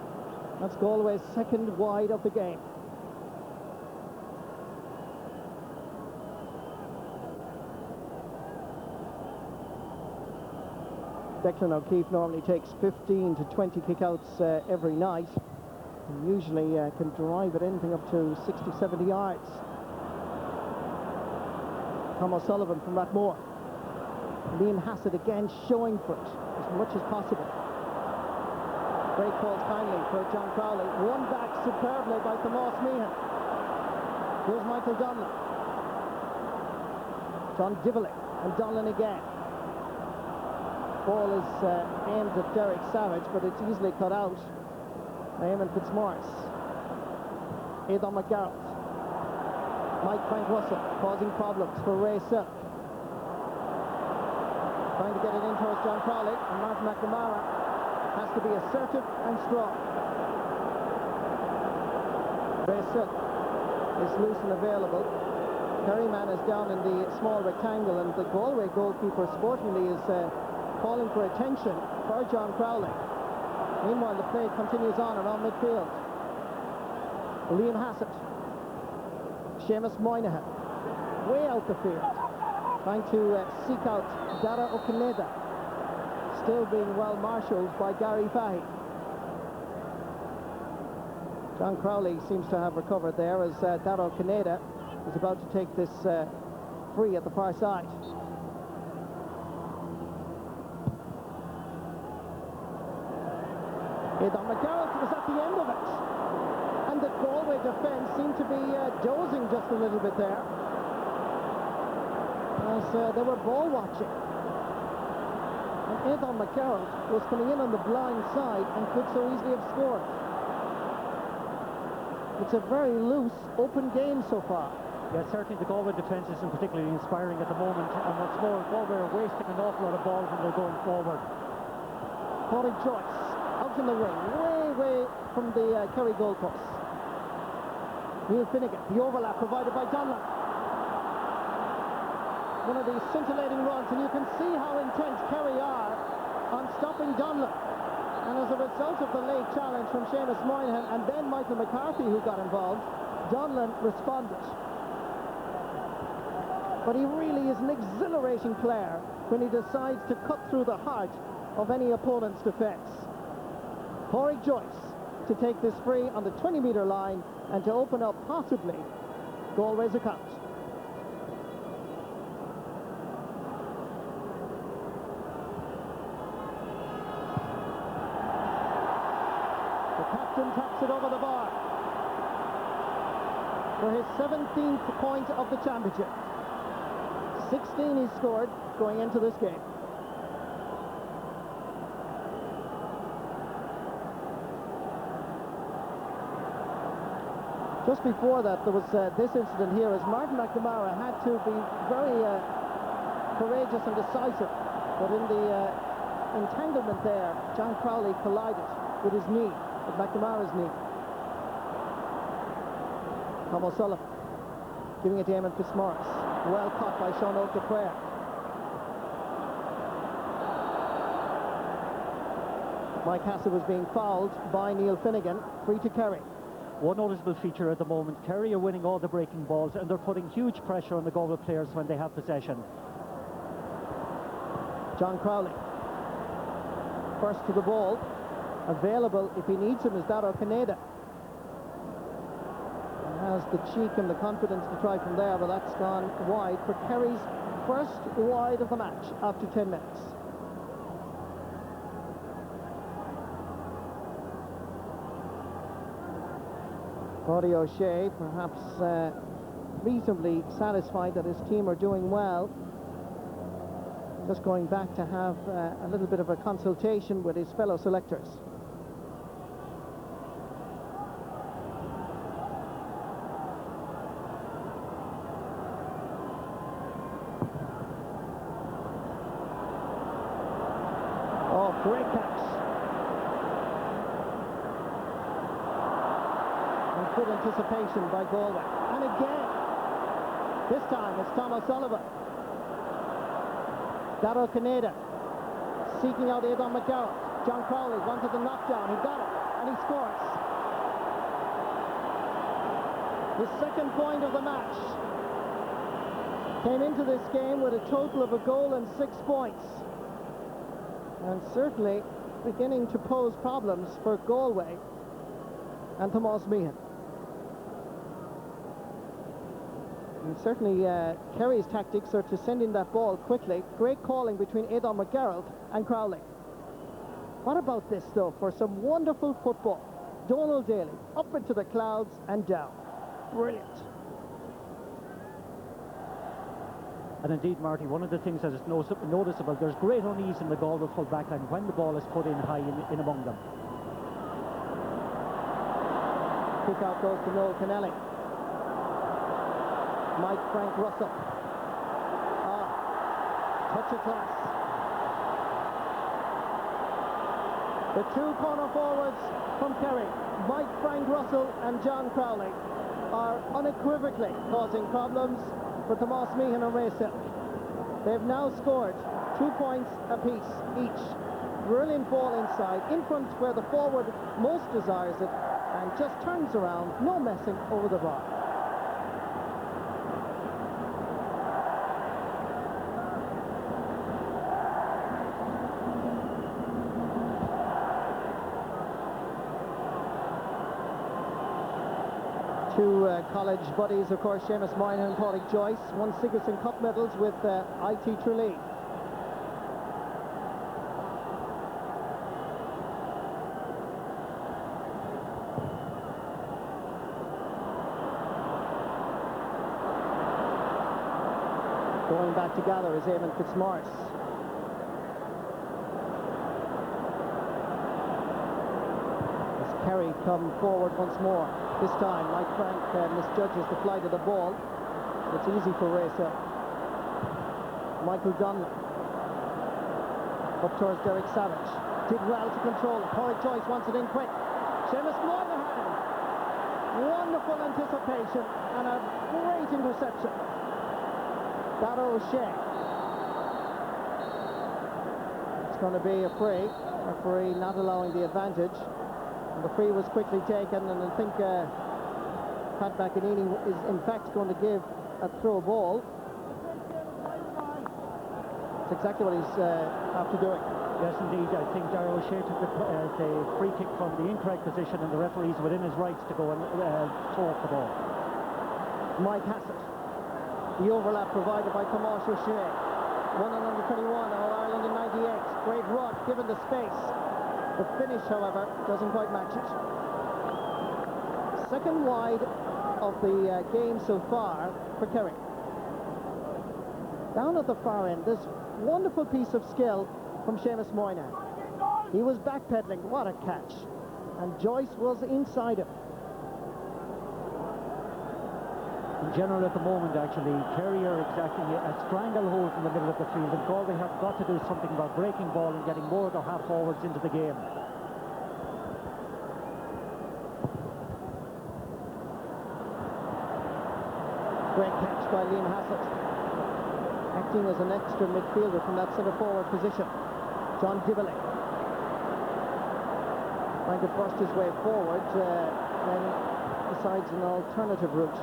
That's Galway's second wide of the game. Declan O'Keefe normally takes 15 to 20 kickouts every night. He usually can drive it anything up to 60, 70 yards. Tom O'Sullivan from Rathmore. Liam Hassett again showing for it as much as possible. Break calls kindly for John Crowley. Won back superbly by Tomas Meehan. Here's Michael Donlan. John Dively. And Donlan again. Ball is aimed at Derek Savage, but it's easily cut out by Eamon Fitzmaurice. Aidan McGarrett. Mike Frank Russell causing problems for Ray Silk. Trying to get it in towards John Crowley, and Martin McNamara has to be assertive and strong. Ray Silk is loose and available. Kerry man is down in the small rectangle, and the Galway goalkeeper sportingly is calling for attention for John Crowley. Meanwhile, the play continues on around midfield. Liam Hassett. Seamus Moynihan. Way out the field. Trying to seek out Dara O'Kaneda. Still being well marshalled by Gary Fahy. John Crowley seems to have recovered there as Dara O'Kaneda is about to take this free at the far side. Aidan McGarrett was at the end of it, and the Galway defence seemed to be dozing just a little bit there as they were ball watching. And Aidan McGarrett was coming in on the blind side and could so easily have scored. It's a very loose, open game so far. Yeah, certainly the Galway defence isn't particularly inspiring at the moment, and what's more, Galway are wasting an awful lot of balls when they're going forward. Corey Joyce out in the wing, way from the Kerry goalpost. Neil Finnegan, the overlap provided by Donlan. One of these scintillating runs, and you can see how intent Kerry are on stopping Donlan. And as a result of the late challenge from Seamus Moynihan and then Michael McCarthy, who got involved, Donlan responded. But he really is an exhilarating player when he decides to cut through the heart of any opponent's defence. Corey Joyce to take this free on the 20-metre line and to open up possibly Galway's account. The captain taps it over the bar for his 17th point of the championship. 16 he's scored going into this game. Just before that, there was this incident here as Martin McNamara had to be very courageous and decisive, but in the entanglement there, John Crowley collided with his knee, with McNamara's knee. Tom O'Sullivan giving it to Eamon Fitzmaurice. Well caught by Sean O'Depere. Mike Hassett was being fouled by Neil Finnegan. Free to Kerry. One noticeable feature at the moment, Kerry are winning all the breaking balls, and they're putting huge pressure on the Galway players when they have possession. John Crowley. First to the ball. Available if he needs him is Dara O'Kaneda. Has the cheek and the confidence to try from there, but that's gone wide for Kerry's first wide of the match after 10 minutes. Roddy O'Shea perhaps reasonably satisfied that his team are doing well. Just going back to have a little bit of a consultation with his fellow selectors. Oh, great catch. And good anticipation by Galway. And again, this time it's Tom O'Sullivan. Dara O'Kaneda seeking out Aidan McGarrett. John Crowley wanted the knockdown. He got it, and he scores. His second point of the match. Came into this game with a total of a goal and 6 points. And certainly beginning to pose problems for Galway and Tomás Meehan. And certainly Kerry's tactics are to send in that ball quickly. Great calling between Aidan McGarrett and Crowley. What about this though for some wonderful football? Donald Daly up into the clouds and down. Brilliant. And indeed, Marty, one of the things that is noticeable, there's great unease in the Galway full back line when the ball is put in high in among them. Kick out goes to Noel Kennelly. Mike Frank Russell. Touch of class. The two corner forwards from Kerry, Mike Frank Russell and John Crowley, are unequivocally causing problems for Tomas Meehan and Ray Silk. They've now scored 2 points apiece each. Brilliant ball inside, in front where the forward most desires it, and just turns around, no messing over the bar. Two college buddies, of course, Seamus Moynihan and Padraig Joyce, won Sigerson Cup medals with IT Tralee. Going back to gather is Eamon Fitzmaurice. As Kerry come forward once more. This time, Mike Frank misjudges the flight of the ball. It's easy for Ray Silk. Michael Donlan. Up towards Derek Savage. Did well to control it. Padraig Joyce wants it in quick. Seamus Moynihan. Wonderful anticipation and a great interception. Dara O'Shea. It's going to be a free. Referee not allowing the advantage. And the free was quickly taken, and I think Pat McEnany is in fact going to give a throw ball. That's exactly what he's after doing. Yes, indeed. I think Dara O'Shea took the free kick from the incorrect position, and the referee's within his rights to go and throw up the ball. Mike Hassett. The overlap provided by Tomas O'Shea. 1 on under 21, All Ireland in 98. Great run, given the space. The finish, however, doesn't quite match it. Second wide of the game so far for Kerry. Down at the far end, this wonderful piece of skill from Seamus Moynihan. He was backpedaling, what a catch. And Joyce was inside him. In general, at the moment, actually, Kerry are exacting a stranglehold in the middle of the field, and Galway have got to do something about breaking ball and getting more of their half-forwards into the game. Great catch by Liam Hassett. Acting as an extra midfielder from that centre-forward position. John Dibley. Trying to burst his way forward, then decides an alternative route.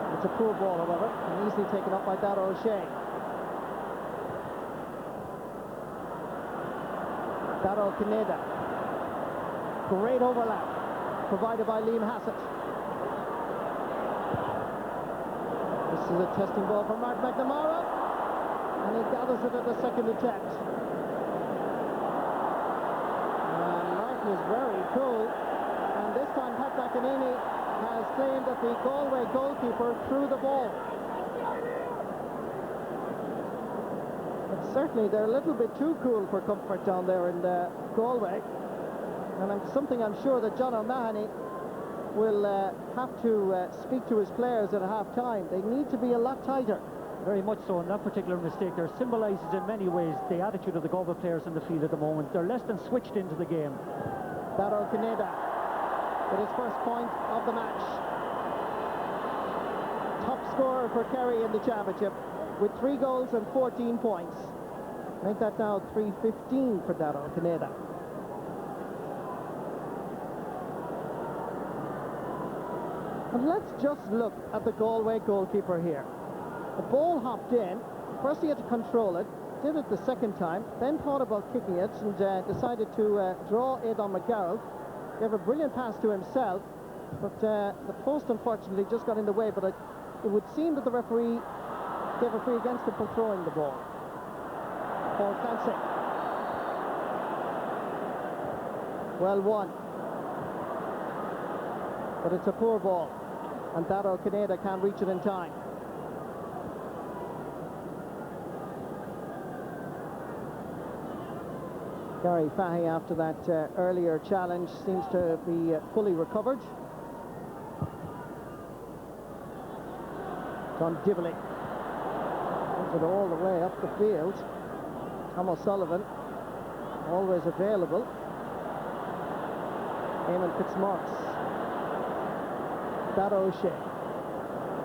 It's a poor ball, however, and easily taken up by Dara O'Shea. Dara Kineda. Great overlap provided by Liam Hassett. This is a testing ball for Mark McNamara, and he gathers it at the second attempt. And Mark is very cool, and this time Pat McEnany has claimed that the Galway goalkeeper threw the ball. But certainly they're a little bit too cool for comfort down there in Galway, and something I'm sure that John O'Mahony will have to speak to his players at half-time. They need to be a lot tighter. Very much so, and that particular mistake there symbolises in many ways the attitude of the Galway players in the field at the moment. They're less than switched into the game. Dara Kineda with his first point of the match. Top scorer for Kerry in the championship with 3 goals and 14 points. Make that now 3-15 for Dara Kineda. And let's just look at the Galway goalkeeper here. The ball hopped in. First he had to control it, did it the second time, then thought about kicking it and decided to draw Aidan McGarrell. Gave a brilliant pass to himself, but the post unfortunately just got in the way, but it would seem that the referee gave a free against him for throwing the ball. Paul Clancy. Well won. But it's a poor ball, and Dara Kineda can't reach it in time. Gary Fahy, after that earlier challenge, seems to be fully recovered. John Dibley puts it all the way up the field. Tom O'Sullivan, always available. Eamon Fitzmaurice. Dara O'Shea.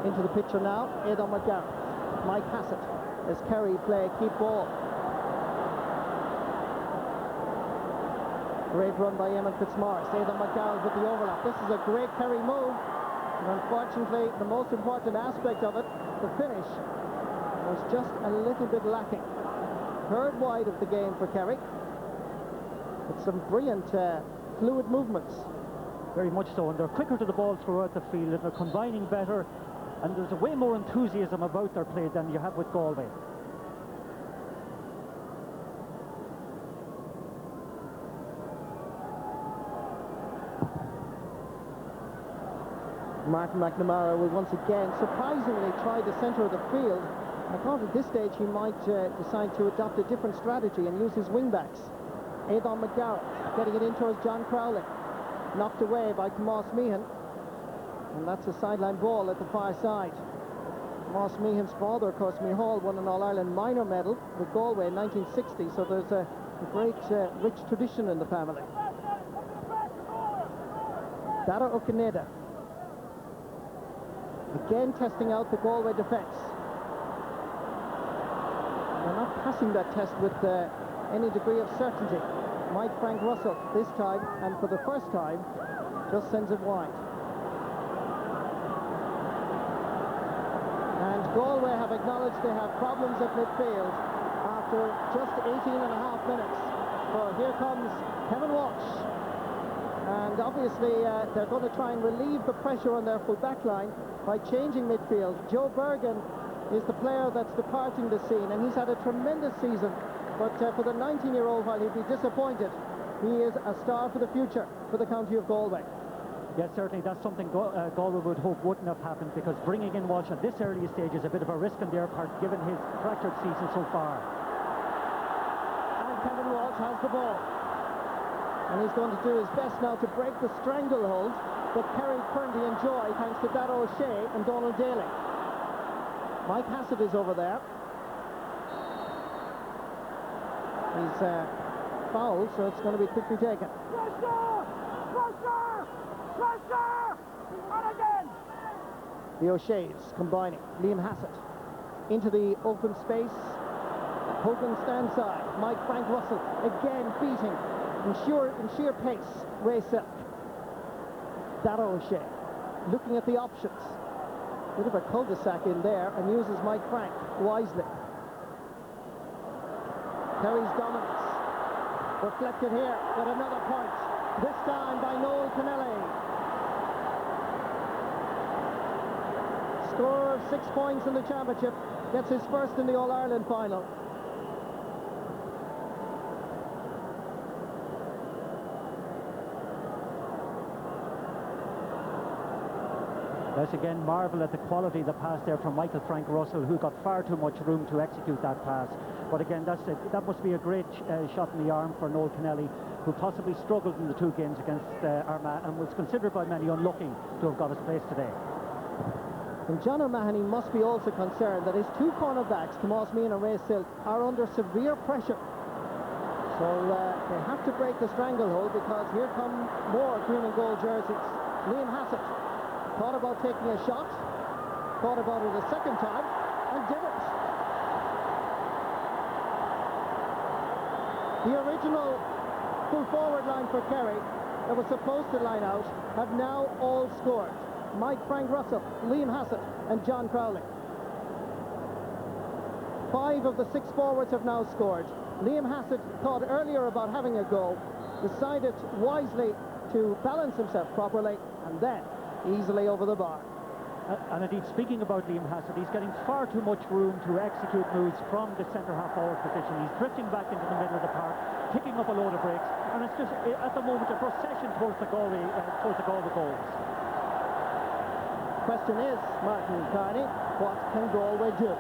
Into the picture now, Aidan McGarrett. Mike Hassett as Kerry play keep ball. Great run by Eamon Fitzmaurice. Aidan McGarrett with the overlap. This is a great Kerry move. And unfortunately, the most important aspect of it, the finish, was just a little bit lacking. Third wide of the game for Kerry. With some brilliant fluid movements. Very much so, and they're quicker to the ball throughout the field, and they're combining better, and there's a way more enthusiasm about their play than you have with Galway. Martin McNamara will once again surprisingly try the centre of the field. I thought at this stage he might decide to adopt a different strategy and use his wing-backs. Aidan McGarrett getting it in towards John Crowley. Knocked away by Tomas Meehan. And that's a sideline ball at the far side. Tomas Meehan's father, of course, Micheál, won an All-Ireland minor medal with Galway in 1960, so there's a great rich tradition in the family. Dara Okaneda. Again testing out the Galway defence. They're not passing that test with any degree of certainty. Mike Frank Russell this time, and for the first time, just sends it wide. And Galway have acknowledged they have problems at midfield after just 18 and a half minutes. So here comes Kevin Walsh. And obviously they're going to try and relieve the pressure on their full back line by changing midfield. Joe Bergen is the player that's departing the scene, and he's had a tremendous season, but for the 19-year-old, while he'd be disappointed, he is a star for the future for the county of Galway. Yes, certainly that's something Galway would hope wouldn't have happened, because bringing in Walsh at this early stage is a bit of a risk on their part given his fractured season so far. And Kevin Walsh has the ball, and he's going to do his best now to break the stranglehold that Kerry currently enjoy thanks to Dara O'Shea and Donald Daly. Mike Hassett is over there. He's fouled, so it's going to be quickly taken. The O'Sheas combining. Liam Hassett into the open space. Hogan stand side. Mike Frank Russell again beating in sheer pace Ray Silk. Dara O'Shea looking at the options. Bit of a cul-de-sac in there, and uses Mike Frank wisely. Kerry's dominance reflected here with another point, this time by Noel Kennelly. Scorer of 6 points in the championship, gets his first in the All-Ireland final. Let's again marvel at the quality of the pass there from Michael Frank Russell, who got far too much room to execute that pass. But again, that must be a great shot in the arm for Noel Kennelly, who possibly struggled in the two games against Armagh and was considered by many unlucky to have got his place today. And John O'Mahony must be also concerned that his two cornerbacks, Tomas Meehan and Ray Silk, are under severe pressure. So they have to break the stranglehold, because here come more green and gold jerseys. Liam Hassett thought about taking a shot, thought about it a second time, and did it. The original full forward line for Kerry that was supposed to line out have now all scored. Mike Frank Russell, Liam Hassett and John Crowley. 5 of the 6 forwards have now scored. Liam Hassett thought earlier about having a go, decided wisely to balance himself properly, and then easily over the bar. And indeed, speaking about Liam Hassett, he's getting far too much room to execute moves from the centre-half forward position. He's drifting back into the middle of the park, picking up a load of breaks, and it's just, at the moment, a procession towards the Galway goals. Question is, Martin Carney, what can Galway do?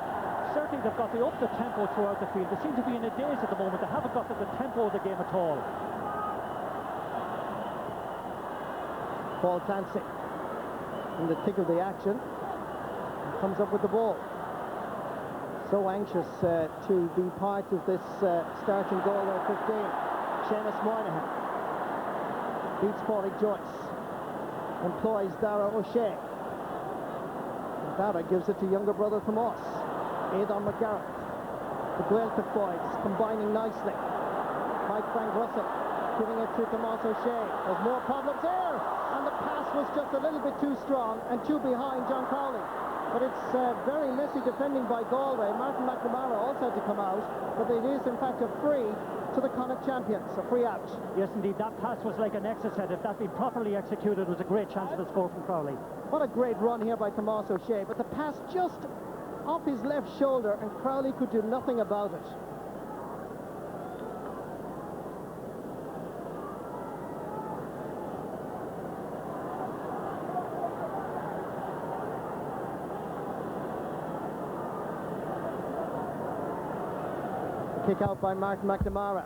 certainly they've got up the tempo throughout the field. They seem to be in a daze at the moment. They haven't got the tempo of the game at all. Paul Clancy in the thick of the action comes up with the ball. So anxious to be part of this starting Galway 15. Seamus Moynihan beats Padraig Joyce, employs Dara O'Shea. Dara gives it to younger brother Tomas. Aidan McGarrett. The Gaeltacht boys combining nicely. Mike Frank Russell giving it to Tomas O'Shea. There's more problems there, and the pass was just a little bit too strong and too behind John Crowley. But it's very messy defending by Galway. Martin McNamara also had to come out, but it is in fact a free to the Connacht champions, a free out. Yes, indeed, that pass was like an exocet. If that had been properly executed, it was a great chance of a score from Crowley. What a great run here by Tomas O'Shea, but the pass just off his left shoulder, and Crowley could do nothing about it. Kick out by Martin McNamara.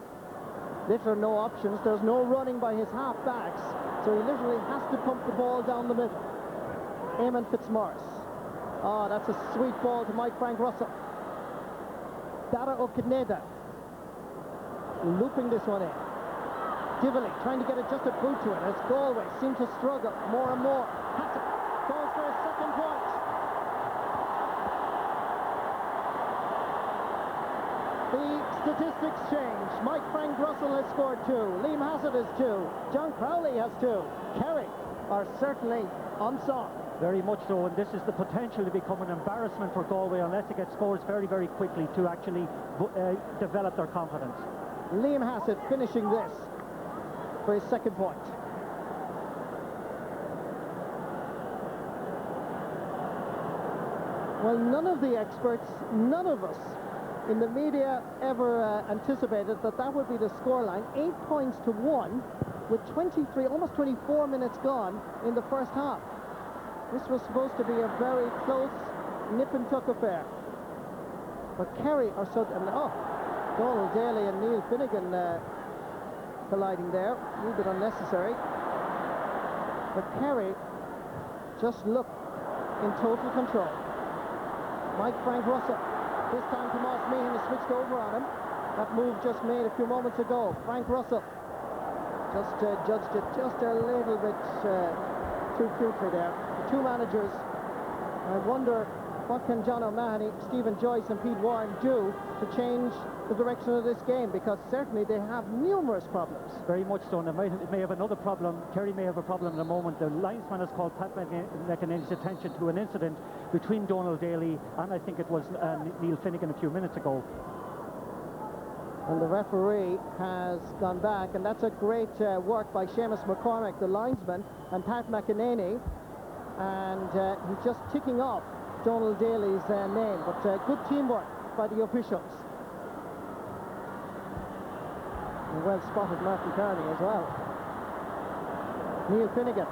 Little or no options. There's no running by his half-backs, so he literally has to pump the ball down the middle. Eamon Fitzmaurice. Oh, that's a sweet ball to Mike Frank Russell. Dara O'Kineda looping this one in. Tivoli trying to get it just a boot to it as Galway seem to struggle more and more. Hassett goes for his second point. The statistics change. Mike Frank Russell has scored 2. Liam Hassett has 2. John Crowley has 2. Kerry are certainly on song. Very much so, and this is the potential to become an embarrassment for Galway unless they get scores very, very quickly to actually develop their confidence. Liam Hassett finishing this for his second point. Well, none of the experts, none of us in the media ever anticipated that would be the scoreline. 8 points to 1 with 23, almost 24 minutes gone in the first half. This was supposed to be a very close nip-and-tuck affair. But Kerry are so... Donald Daly and Neil Finnegan colliding there. A little bit unnecessary. But Kerry just look in total control. Mike Frank Russell. This time Tomas Meehan has switched over on him. That move just made a few moments ago. Frank Russell just judged it just a little bit too cutely there. The two managers, I wonder what can John O'Mahony, Stephen Joyce and Pete Warren do to change the direction of this game, because certainly they have numerous problems. Very much so, and it may have another problem. Kerry may have a problem in a moment. The linesman has called Pat McEnany's attention to an incident between Donald Daly and I think it was Neil Finnegan a few minutes ago. And the referee has gone back, and that's a great work by Seamus McCormick, the linesman, and Pat McEnany, and he's just ticking off Donald Daly's name, but good teamwork by the officials. And well spotted Martin Kearney as well. Neil Finnegan.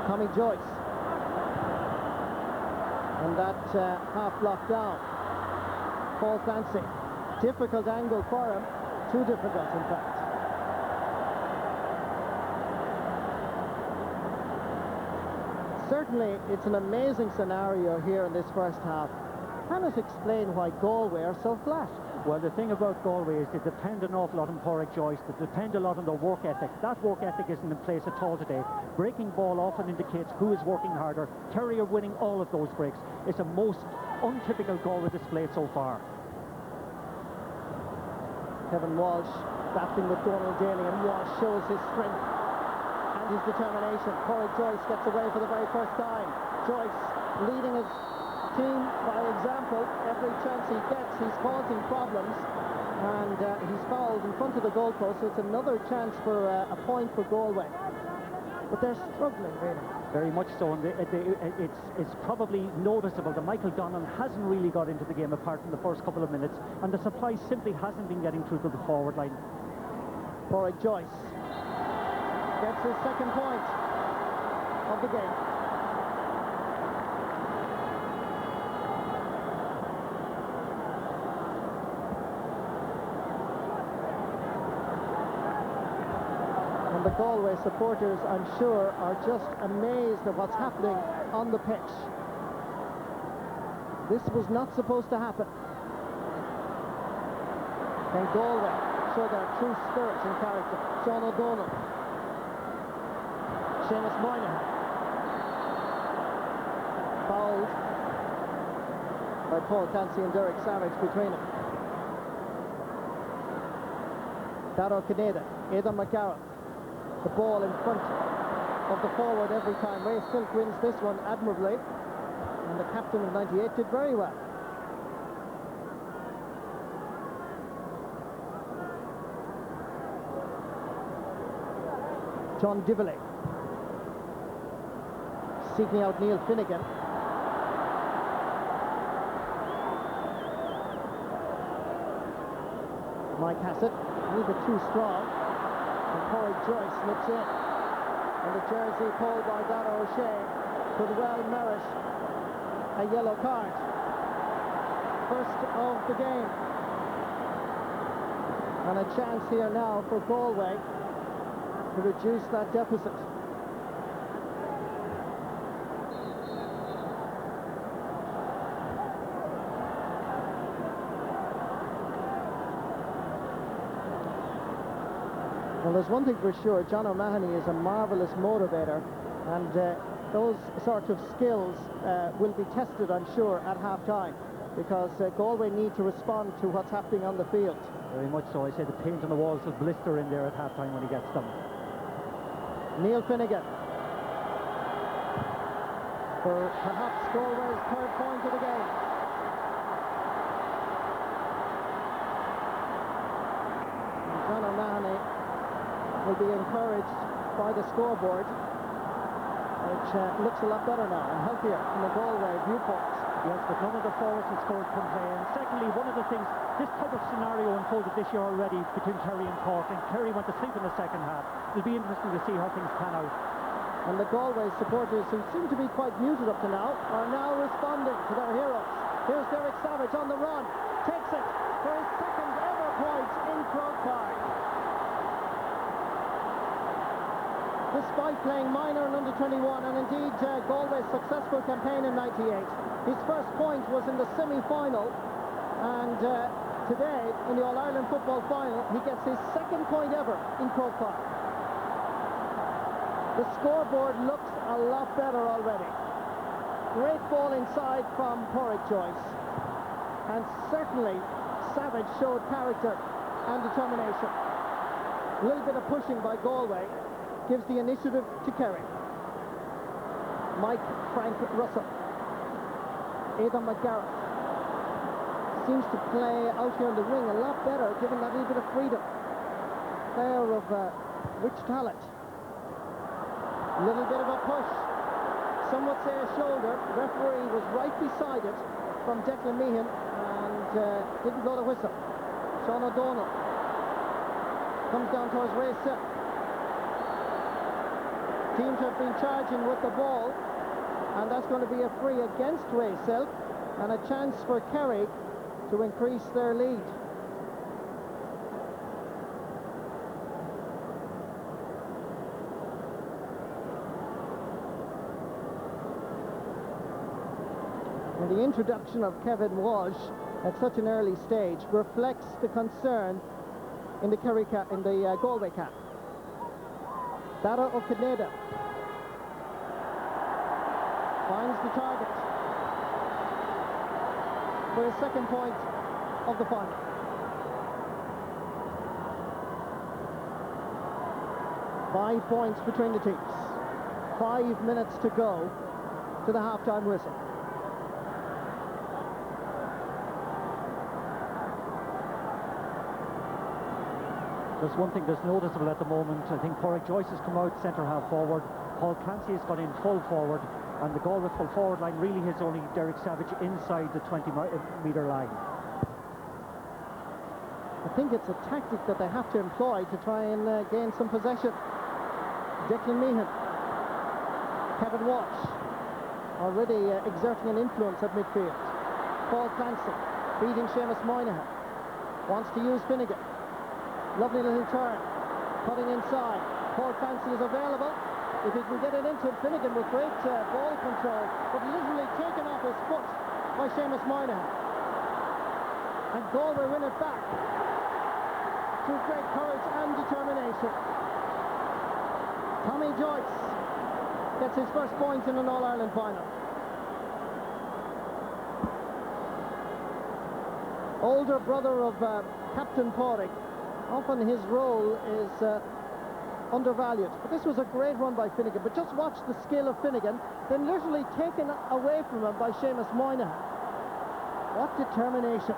Tommy Joyce. And that half blocked down. Paul Clancy. Difficult angle for him. Too difficult, in fact. Certainly, it's an amazing scenario here in this first half. Cannot explain why Galway are so flat. Well, the thing about Galway is they depend an awful lot on Padraig Joyce. They depend a lot on their work ethic. That work ethic isn't in place at all today. Breaking ball often indicates who is working harder. Kerry are winning all of those breaks. It's a most untypical Galway display so far. Kevin Walsh battling with Donald Daly, and Walsh shows his strength and his determination. Padraig Joyce gets away for the very first time. Joyce leading his team by example. Every chance he gets, he's causing problems, and he's fouled in front of the goalpost, so it's another chance for a point for Galway. But they're struggling, really. Very much so, and it's probably noticeable that Michael Donnan hasn't really got into the game apart from the first couple of minutes, and the supply simply hasn't been getting through to the forward line. Padraig Joyce gets his second point. of the game. And the Galway supporters, I'm sure, are just amazed at what's happening on the pitch. This was not supposed to happen. Can Galway show their true spirit and character? Sean O'Donnell. Seamus Moynihan. Fouled by Paul Clancy and Derek Savage between them. Dara Canada, Aidan McGarrett. The ball in front of the forward every time. Ray Silk wins this one admirably, and the captain of 98 did very well. John Dively seeking out Neil Finnegan. Mike Hassett, a little bit too strong. And Corey Joyce slips in. And the jersey pulled by Dara O'Shea could well merit a yellow card. First of the game. And a chance here now for Galway to reduce that deficit. Well, there's one thing for sure, John O'Mahony is a marvellous motivator, and those sort of skills will be tested, I'm sure, at half-time, because Galway need to respond to what's happening on the field. Very much so. I say the paint on the walls will blister in there at half-time when he gets them. Neil Finnegan for perhaps Galway's third point of the game. And John O'Mahony will be encouraged by the scoreboard, which looks a lot better now and healthier from the Galway viewpoint. Yes, but none of the forwards have scored from play. And secondly, one of the things, this type of scenario unfolded this year already between Kerry and Cork, and Kerry went to sleep in the second half. It'll be interesting to see how things pan out. And the Galway supporters, who seem to be quite muted up to now, are now responding to their heroes. Here's Derek Savage on the run, takes it for his second ever point in Croke Park. Despite playing minor and under-21, and indeed Galway's successful campaign in 98. His first point was in the semi-final, and today, in the All-Ireland football final, he gets his second point ever in Croke Park. The scoreboard looks a lot better already. Great ball inside from Porrick Joyce, and certainly Savage showed character and determination. A little bit of pushing by Galway gives the initiative to Kerry. Mike Frank Russell. Aidan McGarrett seems to play out here in the wing a lot better, given that little bit of freedom. Player of rich talent. Little bit of a push. Some would say a shoulder. Referee was right beside it from Declan Meehan and didn't blow the whistle. Sean O'Donnell comes down towards Ray Silk. Teams have been charging with the ball, and that's going to be a free against Ray Silk and a chance for Kerry to increase their lead. And the introduction of Kevin Walsh at such an early stage reflects the concern in the Galway camp. Dara O'Canada finds the target for his second point of the final. Five points between the teams. 5 minutes to go to the half-time whistle. There's one thing that's noticeable at the moment. I think Porrick Joyce has come out centre half forward. Paul Clancy has gone in full forward, and the Galway full forward line really has only Derek Savage inside the 20-metre line. I think it's a tactic that they have to employ to try and gain some possession. Declan Meehan Kevin Walsh already exerting an influence at midfield. Paul Clancy beating Seamus Moynihan. Wants to use Finnegan. Lovely little turn. Cutting inside. Paul Clancy is available. If he can get it into Finnegan with great ball control, but literally taken off his foot by Seamus Moynihan. And Galway win it back through great courage and determination. Tommy Joyce gets his first point in an All-Ireland final. Older brother of Captain Pádraig. Often his role is undervalued. But this was a great run by Finnegan. But just watch the skill of Finnegan, then literally taken away from him by Seamus Moynihan. What determination.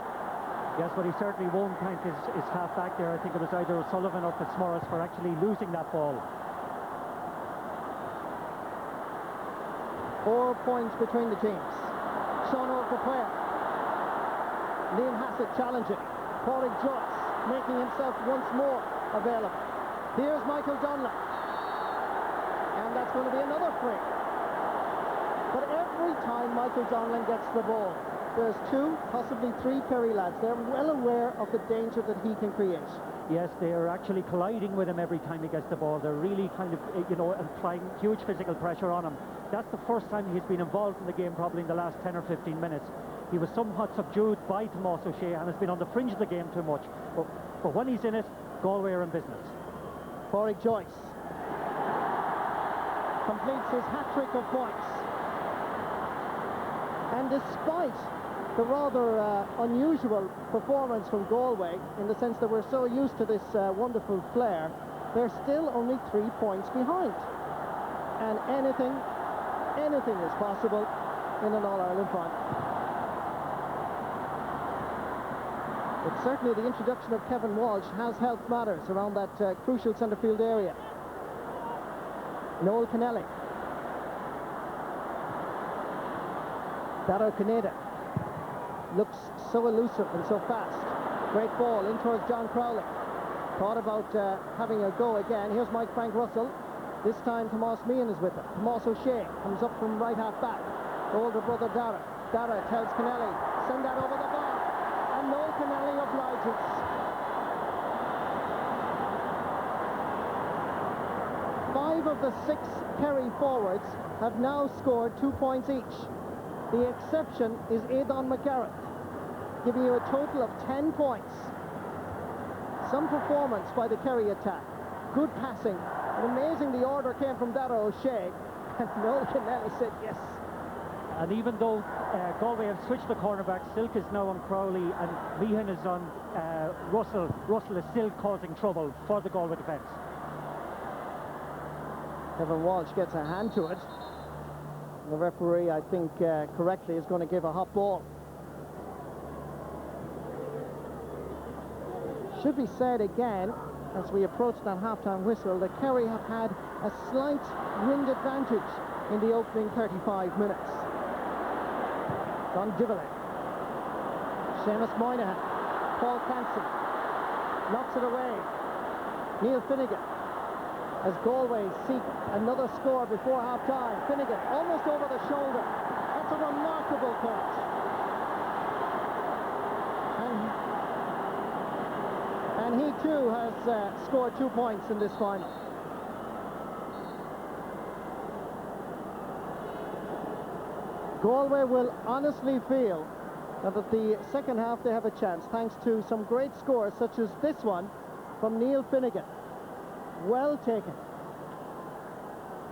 Yes, but he certainly won't thank his half-back there. I think it was either O'Sullivan or Fitzmaurice for actually losing that ball. 4 points between the teams. Sean O'Capare. Liam Hassett challenging. Pádraig Joyce making himself once more available. Here's Michael Donlan. And that's going to be another free. But every time Michael Donlan gets the ball, there's 2, possibly 3 Kerry lads. They're well aware of the danger that he can create. Yes, they're actually colliding with him every time he gets the ball. They're really kind of, applying huge physical pressure on him. That's the first time he's been involved in the game, probably in the last 10 or 15 minutes. He was somewhat subdued by Tomás O'Shea and has been on the fringe of the game too much. But when he's in it, Galway are in business. Pádraig Joyce completes his hat-trick of points. And despite the rather unusual performance from Galway, in the sense that we're so used to this wonderful flair, they're still only 3 points behind. And anything is possible in an All-Ireland final. But certainly the introduction of Kevin Walsh has helped matters around that crucial centre field area. Noel Kennelly. Dara Canada looks so elusive and so fast. Great ball in towards John Crowley. Thought about having a go again. Here's Mike Frank Russell. This time Tomás Meehan is with him. Tomás O'Shea comes up from right half back. Older brother Dara. Dara tells Kennelly, send that over the bar. And Noel Kennelly obliges. Five of the 6 Kerry forwards have now scored 2 points each. The exception is Aidan McGarrett, giving you a total of 10 points. Some performance by the Kerry attack. Good passing. And amazing the order came from Dara O'Shea. And Noel Kennelly said yes. And even though Galway have switched the cornerback, Silk is now on Crowley and Meehan is on Russell. Russell is still causing trouble for the Galway defence. Kevin Walsh gets a hand to it. The referee, I think, correctly is going to give a hot ball. Should be said again, as we approach that half-time whistle, that Kerry have had a slight wind advantage in the opening 35 minutes. Don Divilly. Seamus Moynihan. Paul Clancy. Knocks it away. Neil Finnegan. As Galway seek another score before half-time. Finnegan almost over the shoulder. That's a remarkable catch. And he too has scored 2 points in this final. Galway will honestly feel that at the second half they have a chance, thanks to some great scores such as this one from Neil Finnegan. Well taken.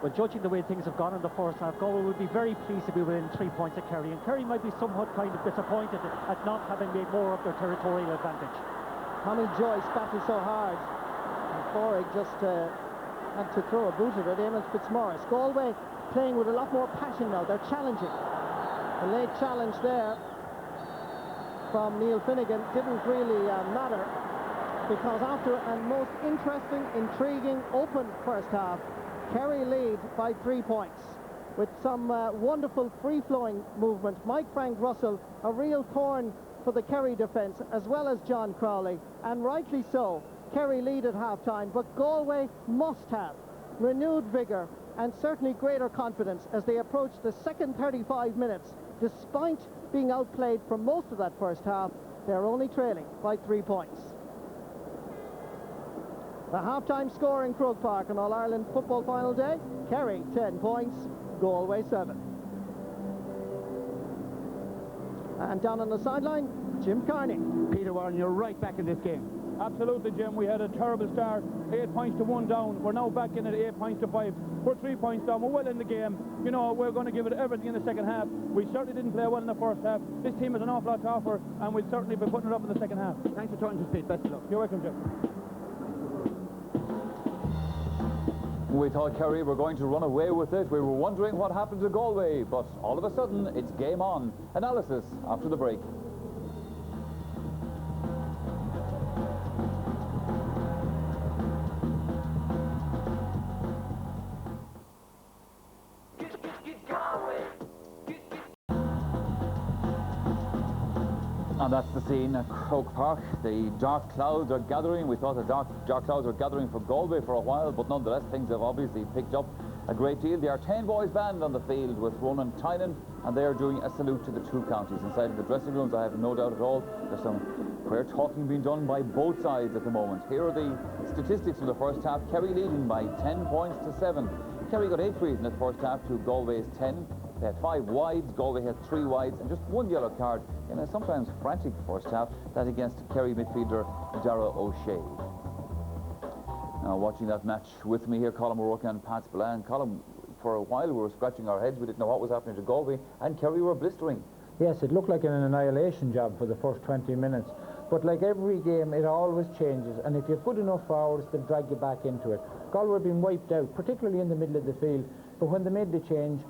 Well, judging the way things have gone in the first half, Galway would be very pleased to be within 3 points at Kerry, and Kerry might be somewhat kind of disappointed at not having made more of their territorial advantage. Tommy Joyce battled so hard, and Pádraig just had to throw a boot at it. Eamon Fitzmaurice. Galway playing with a lot more passion now. They're challenging. The late challenge there from Neil Finnegan didn't really matter, because after a most interesting, intriguing, open first half, Kerry lead by 3 points with some wonderful free-flowing movement. Mike Frank Russell, a real thorn for the Kerry defence, as well as John Crowley, and rightly so. Kerry lead at half-time, but Galway must have renewed vigour, and certainly greater confidence as they approach the second 35 minutes. Despite being outplayed for most of that first half, they're only trailing by 3 points. The half-time score in Croke Park on All-Ireland Football Final Day: Kerry 10 points, Galway 7. And down on the sideline, Jim Carney. Peter Warren, you're right back in this game. Absolutely, Jim. We had a terrible start, 8 points to 1 down. We're now back in at 8 points to 5. We're 3 points down. We're well in the game. You know, we're going to give it everything in the second half. We certainly didn't play well in the first half. This team has an awful lot to offer, and we'll certainly be putting it up in the second half. Thanks for talking to us, Pete. Best of luck. You're welcome, Jim. We thought Kerry were going to run away with it. We were wondering what happened to Galway, but all of a sudden it's game on. Analysis after the break. And that's the scene at Croke Park. The dark clouds are gathering. We thought the dark clouds were gathering for Galway for a while, but nonetheless things have obviously picked up a great deal. There are 10 boys band on the field with Ronan Tynan, and they are doing a salute to the two counties. Inside of the dressing rooms, I have no doubt at all, there's some queer talking being done by both sides at the moment. Here are the statistics from the first half. Kerry leading by 10 points to 7. Kerry got 8 frees in the first half to Galway's 10. They had 5 wides, Galway had 3 wides, and just 1 yellow card in a sometimes frantic first half, that against Kerry midfielder Dara O'Shea. Now, watching that match with me here, Colin O'Rourke and Pat Spillane. Colin, for a while we were scratching our heads, we didn't know what was happening to Galway, and Kerry were blistering. Yes, it looked like an annihilation job for the first 20 minutes. But like every game, it always changes, and if you've good enough forwards, they'll drag you back into it. Galway have been wiped out, particularly in the middle of the field, but when they made the change,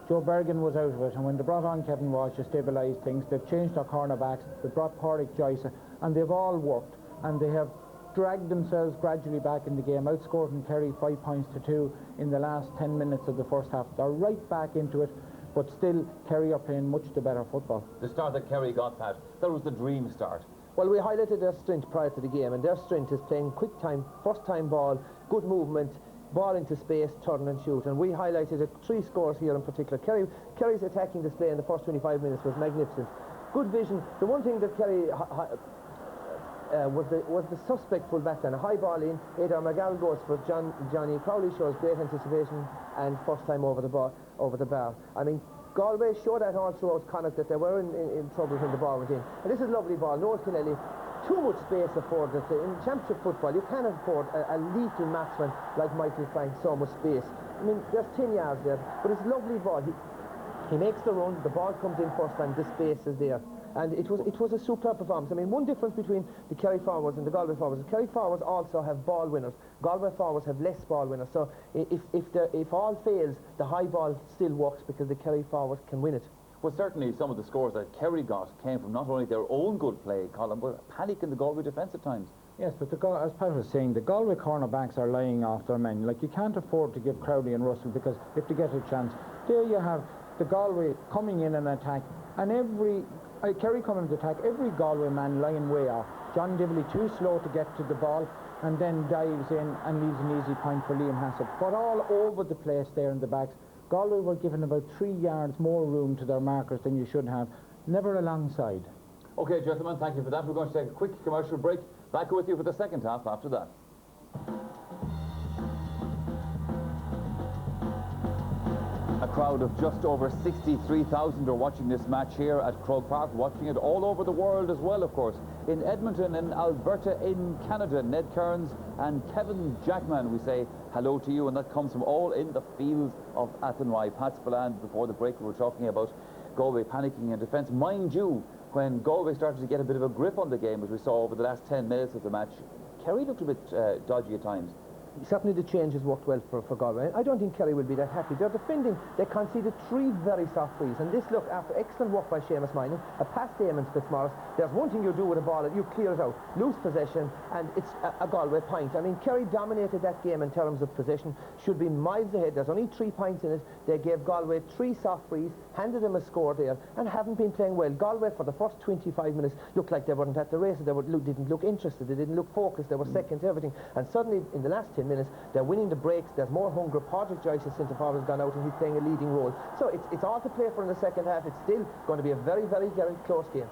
Joe Bergen was out of it, and when they brought on Kevin Walsh to stabilise things, they've changed their cornerbacks, they brought Pádraig Joyce, and they've all worked, and they have dragged themselves gradually back in the game, outscoring Kerry 5 points to 2 in the last 10 minutes of the first half. They're right back into it, but still Kerry are playing much the better football. The start that Kerry got, Pat, that was the dream start. Well, we highlighted their strength prior to the game, and their strength is playing quick time, first time ball, good movement, ball into space, turn and shoot. And we highlighted 3 scores here in particular. Kerry's attacking display in the first 25 minutes was magnificent. Good vision. The one thing that Kerry was the suspect full back then. A high ball in, Adar McGall goes for Johnny Crowley, shows great anticipation and first time over the bar. I mean, Galway showed that all throughout Connacht that they were in trouble when the ball went in. And this is a lovely ball. Noel Kennelly, too much space afforded. In championship football, you can't afford a lethal marksman like Michael Frank, so much space. I mean, there's 10 yards there, but it's a lovely ball. He makes the run, the ball comes in first, and the space is there. And it was a superb performance. I mean, one difference between the Kerry forwards and the Galway forwards, the Kerry forwards also have ball winners. Galway forwards have less ball winners. So if all fails, the high ball still works because the Kerry forwards can win it. Well, certainly some of the scores that Kerry got came from not only their own good play, Colin, but panic in the Galway defence at times. Yes, but as Pat was saying, the Galway cornerbacks are lying off their men. Like, you can't afford to give Crowley and Russell, because if they get a chance, there you have the Galway coming in and attack, and Kerry coming to attack, every Galway man lying way off. John Dibley too slow to get to the ball, and then dives in and leaves an easy point for Liam Hassett. But all over the place there in the backs, Galway were given about 3 yards more room to their markers than you should have, never alongside. OK, gentlemen, thank you for that. We're going to take a quick commercial break. Back with you for the second half after that. A crowd of just over 63,000 are watching this match here at Croke Park, watching it all over the world as well, of course. In Edmonton, in Alberta, in Canada, Ned Kearns and Kevin Jackman, we say hello to you, and that comes from all in the fields of Athenry. Pat Spillane, before the break, we were talking about Galway panicking in defence. Mind you, when Galway started to get a bit of a grip on the game, as we saw over the last 10 minutes of the match, Kerry looked a bit dodgy at times. Certainly the changes worked well for Galway. I don't think Kerry will be that happy. They're defending. They conceded 3 very soft frees. And this, look, after excellent work by Seamus Minor, a pass to Eamon Fitzmaurice, there's one thing you do with a ball, you clear it out, lose possession, and it's a Galway point. I mean, Kerry dominated that game in terms of possession, should be miles ahead. There's only 3 points in it. They gave Galway 3 soft frees, handed them a score there, and haven't been playing well. Galway, for the first 25 minutes, looked like they weren't at the races. They didn't look interested. They didn't look focused. They were second to everything. And suddenly, in the last 10 5 minutes. They're winning the breaks. There's more hunger. Patrick Joyce's centre forward has gone out and he's playing a leading role. So it's all to play for in the second half. It's still going to be a very, very, very close game.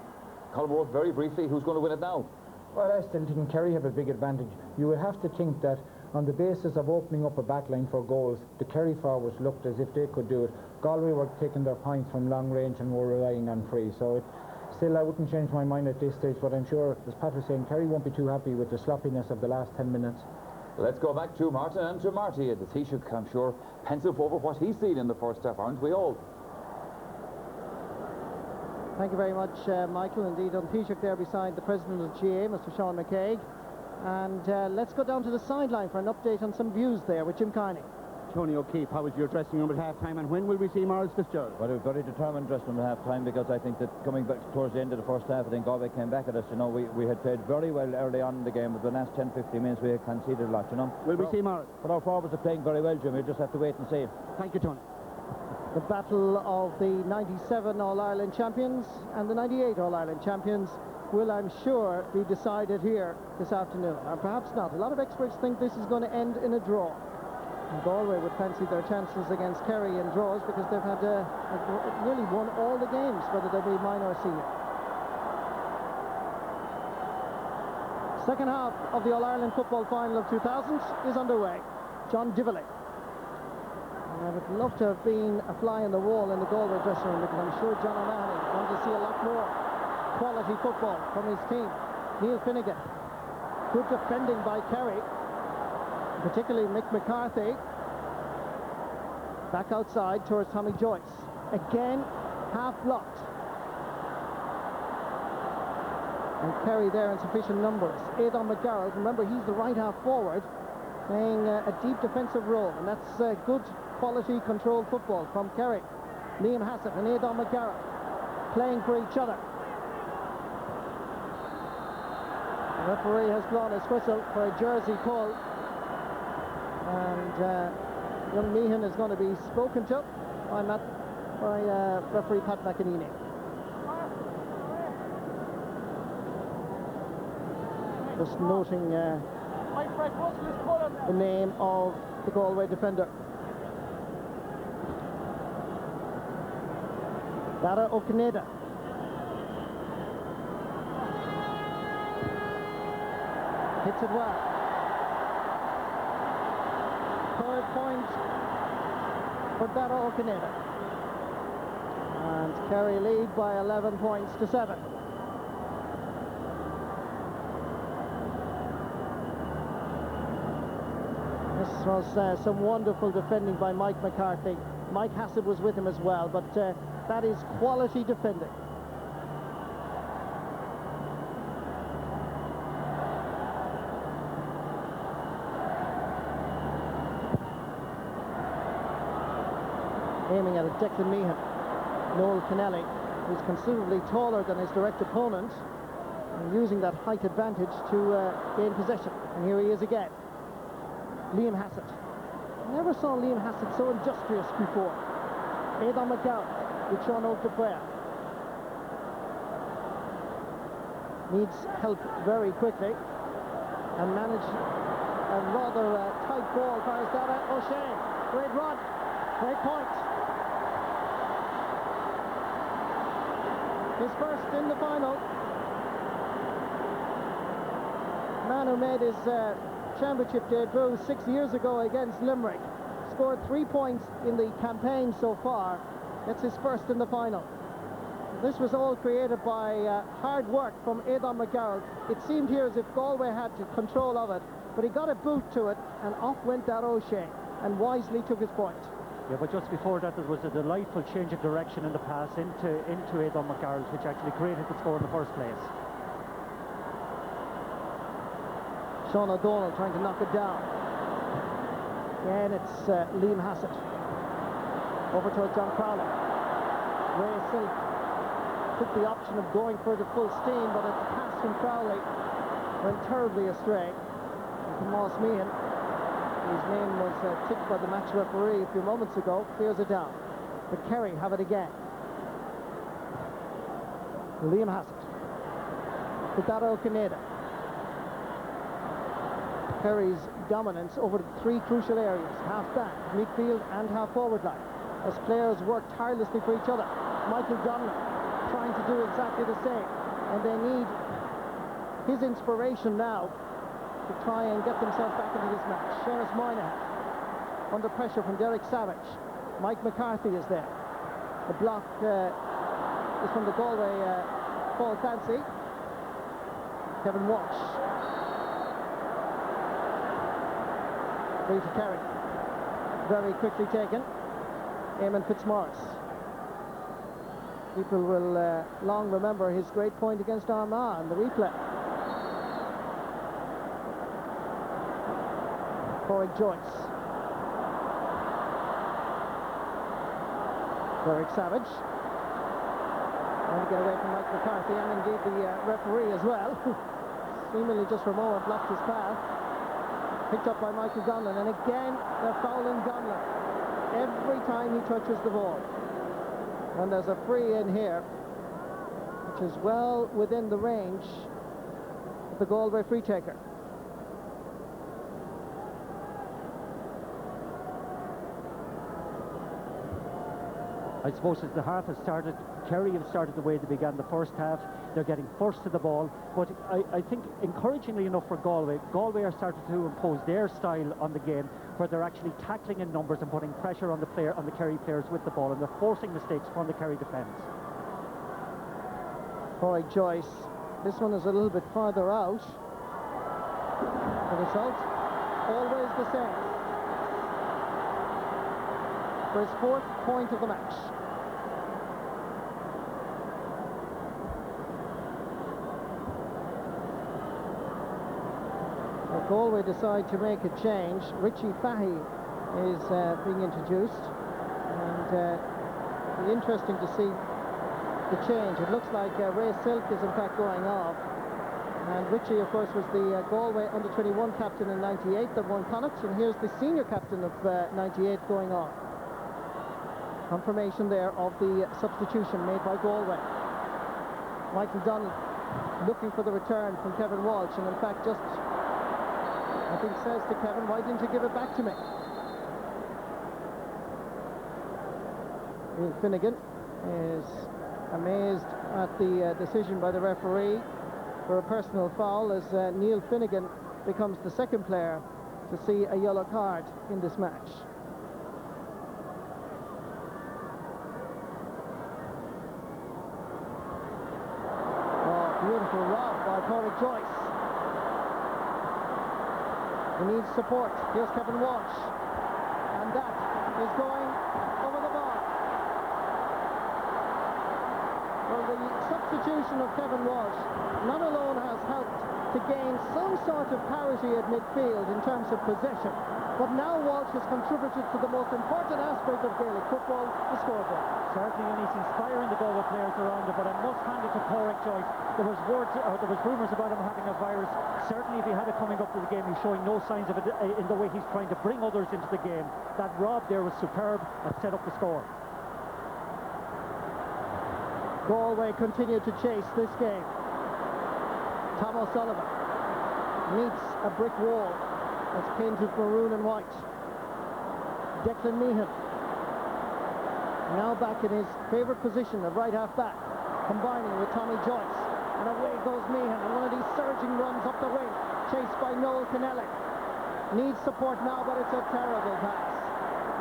Colmore, very briefly, who's going to win it now? Well, I still think Kerry have a big advantage. You would have to think that on the basis of opening up a backline for goals, the Kerry forwards looked as if they could do it. Galway were taking their points from long range and were relying on free. So still, I wouldn't change my mind at this stage, but I'm sure, as Pat was saying, Kerry won't be too happy with the sloppiness of the last 10 minutes. Let's go back to Martin and to Marty. The Taoiseach, I'm sure, pensive over what he's seen in the first half, aren't we all? Thank you very much, Michael. Indeed, on Taoiseach there beside the President of the GA, Mr. Sean McCaig. And let's go down to the sideline for an update on some views there with Jim Carney. Tony O'Keefe, how was your dressing room at half-time, and when will we see Maurice Fitzgerald? Well, we were very determined dressing room at half-time, because I think that coming back towards the end of the first half, I think Galway came back at us. You know, we had played very well early on in the game, but the last 10-15 minutes we had conceded a lot, you know. Will we see Maurice? But our forwards are playing very well, Jim. We just have to wait and see. Thank you, Tony. The battle of the 97 All-Ireland champions and the 98 All-Ireland champions will, I'm sure, be decided here this afternoon. Or perhaps not. A lot of experts think this is going to end in a draw. And Galway would fancy their chances against Kerry in draws, because they've had nearly won all the games, whether they be minor or senior. Second half of the All-Ireland football final of 2000 is underway. John Divilly. I would love to have been a fly on the wall in the Galway dressing room, because I'm sure John O'Mahony wanted to see a lot more quality football from his team. Neil Finnegan. Good defending by Kerry, particularly Mick McCarthy. Back outside towards Tommy Joyce. Again, half blocked. And Kerry there in sufficient numbers. Aidan McGarrett, remember, he's the right half forward, playing a deep defensive role, and that's good quality controlled football from Kerry. Liam Hassett and Aidan McGarrett playing for each other. The referee has blown his whistle for a jersey pull, and young Meehan is going to be spoken to by referee Pat McEnany. Just noting the name of the Galway defender. Dara O'Kaneda. Hits it well. Third point for Dara O'Kaneda. And Kerry lead by 11 points to 7. This was some wonderful defending by Mike McCarthy. Mike Hassett was with him as well, but that is quality defending. Aiming at it, Declan Meehan. Noel Kennelly, who's considerably taller than his direct opponent, and using that height advantage to gain possession. And here he is again. Liam Hassett. Never saw Liam Hassett so industrious before. Aidan McGarrett with Sean O'Dwyer. Needs help very quickly, and managed a rather tight ball for Dara O'Shea. Great run, great point. His first in the final. Man who made his championship debut 6 years ago against Limerick. Scored 3 points in the campaign so far. It's his first in the final. This was all created by hard work from Aidan McGarrett. It seemed here as if Galway had control of it, but he got a boot to it, and off went that O'Shea, and wisely took his point. Yeah, but just before that, there was a delightful change of direction in the pass into Aidan McGarrett, which actually created the score in the first place. Sean O'Donnell trying to knock it down. Again, it's Liam Hassett. Over towards John Crowley. Ray Silk took the option of going for the full steam, but a pass from Crowley went terribly astray. And Tomas Meehan, whose name was ticked by the match referee a few moments ago, clears it down. But Kerry have it again. Liam Hassett. To Dara O'Kaneda. Kerry's dominance over the three crucial areas, half-back, midfield and half-forward line, as players work tirelessly for each other. Michael Donlan trying to do exactly the same, and they need his inspiration now to try and get themselves back into this match. Seamus Moynihan under pressure from Derek Savage. Mike McCarthy is there. The block is from the Galway Paul Clancy. Kevin Walsh. Free to Kerry. Very quickly taken. Eamon Fitzmaurice. People will long remember his great point against Armagh in the replay. Corey Joyce. Derek Savage. Trying to get away from Mike McCarthy, and indeed the referee as well. Seemingly just for a moment blocked his path. Picked up by Michael Donlan, and again they're fouling Donlan every time he touches the ball. And there's a free in here, which is well within the range of the Galway free taker. I suppose as the half has started, Kerry have started the way they began the first half. They're getting first to the ball, but I think encouragingly enough for Galway, Galway are starting to impose their style on the game, where they're actually tackling in numbers and putting pressure on the Kerry players with the ball, and they're forcing mistakes from the Kerry defence. Corey Joyce, this one is a little bit farther out. The result, always the same. For his fourth point of the match. Galway decide to make a change. Richie Fahy is being introduced, and it'll be interesting to see the change. It looks like Ray Silk is in fact going off, and Richie of course was the Galway under-21 captain in '98 that won Connacht, and here's the senior captain of '98 going off. Confirmation there of the substitution made by Galway. Michael Donlan looking for the return from Kevin Walsh, and in fact just I think says to Kevin, why didn't you give it back to me? Neil Finnegan is amazed at the decision by the referee for a personal foul, as Neil Finnegan becomes the second player to see a yellow card in this match. Oh, beautiful rob by Corey Joyce. He needs support. Here's Kevin Walsh, and that is going over the bar. Well, the substitution of Kevin Walsh not alone has helped to gain some sort of parity at midfield in terms of possession, but now Walsh has contributed to the most important aspect of Gaelic football, the scoreboard. Certainly, and he's inspiring the Galway players around him, but I must hand it to Corey Joyce. There was rumours about him having a virus. Certainly, if he had it coming up to the game, he's showing no signs of it in the way he's trying to bring others into the game. That rob there was superb and set up the score. Galway continue to chase this game. Tom O'Sullivan meets a brick wall that's painted maroon and white. Declan Meehan now back in his favourite position of right half back, combining with Tommy Joyce, and away goes Meehan, and one of these surging runs up the wing, chased by Noel Kennelly. Needs support now, but it's a terrible pass,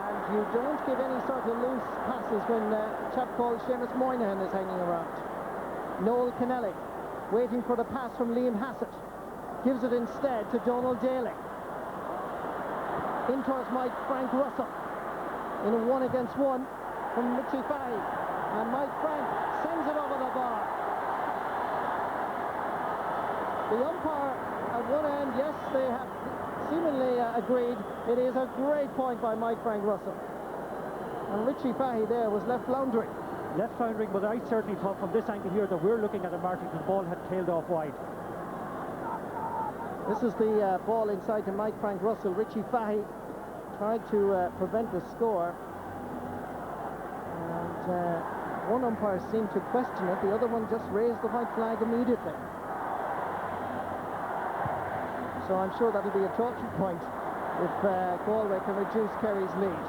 and you don't give any sort of loose passes when a chap called Seamus Moynihan is hanging around. Noel Kennelly waiting for the pass from Liam Hassett, gives it instead to Donald Daly. In towards Mike Frank Russell in a 1-against-1 from Richie Fahy, and Mike Frank sends it over the bar. The umpire at one end, yes, they have seemingly agreed. It is a great point by Mike Frank Russell, and Richie Fahy there was left floundering. Left floundering, but I certainly thought from this angle here that we're looking at a mark that the ball had tailed off wide. This is the ball inside to Mike Frank Russell. Richie Fahy tried to prevent the score, and one umpire seemed to question it, the other one just raised the white flag immediately. so I'm sure that'll be a talking point if Galway can reduce Kerry's lead.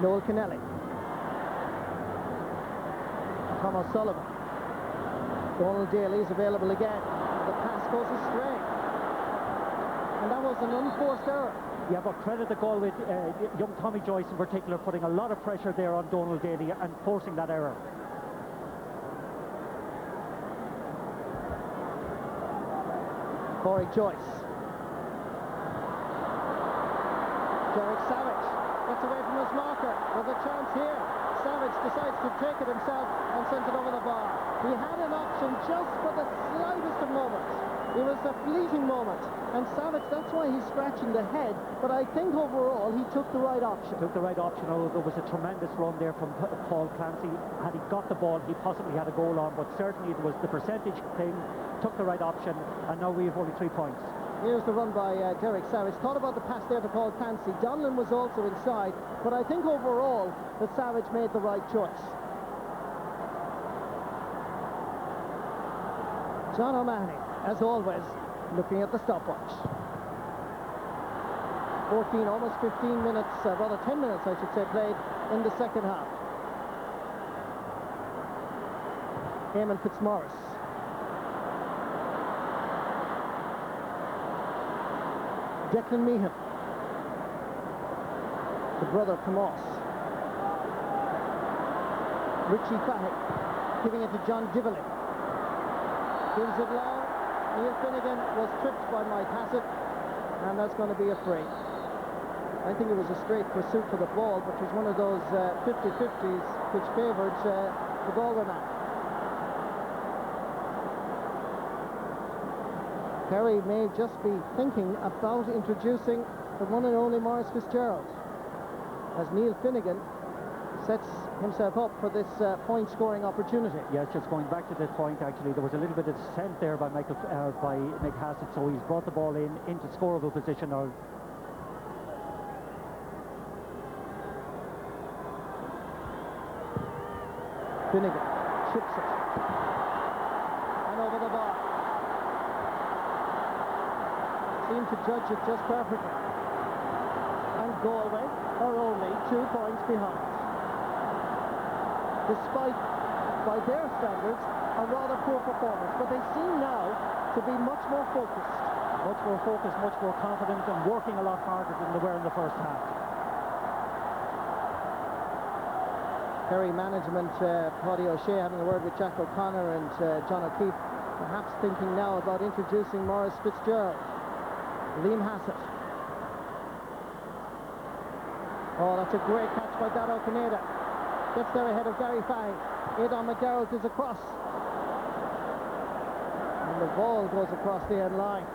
Noel Kennelly. Tom O'Sullivan. Donald Daly is available again. The pass goes astray. And that was an unforced error. Yeah, but credit to Galway, young Tommy Joyce in particular, putting a lot of pressure there on Donald Daly and forcing that error. Corey Joyce. Derek Savage gets away from his marker. There's a chance here. Savage decides to take it himself and sends it over the bar. He had an option just for the slightest of moments. It was a fleeting moment. And Savage, that's why he's scratching the head. But I think overall he took the right option. Took the right option, although there was a tremendous run there from Paul Clancy. Had he got the ball, he possibly had a goal on, but certainly it was the percentage thing. Took the right option, and now we have only 3 points. Here's the run by Derek Savage. Thought about the pass there to Paul Clancy. Donlan was also inside, but I think overall that Savage made the right choice. John O'Mahony, as always, looking at the stopwatch. 14, almost 15 minutes, rather 10 minutes I should say, played in the second half. Eamon Fitzmaurice. Declan Meehan. The brother Tomas. Richie Fahy giving it to John Dively. Gives it long. Neil Finnegan was tripped by Mike Hassett, and that's going to be a free. I think it was a straight pursuit for the ball, but it was one of those 50-50s which favoured the Galway man. Kerry may just be thinking about introducing the one and only Maurice Fitzgerald, as Neil Finnegan sets himself up for this point-scoring opportunity. Yes, just going back to this point, actually, there was a little bit of dissent there by Mick Hassett, so he's brought the ball into scoreable position. Finnegan chips it, and over the bar. Seemed to judge it just perfectly. And Galway are only 2 points behind. Despite, by their standards, a rather poor performance. But they seem now to be much more focused. Much more focused, much more confident, and working a lot harder than they were in the first half. Kerry management, Paddy O'Shea having a word with Jack O'Connor and John O'Keefe, perhaps thinking now about introducing Maurice Fitzgerald. Liam Hassett. Oh, that's a great catch by Dado Canada. Gets there ahead of Gary Fahy. Aidan McGarrett is across. And the ball goes across the end line.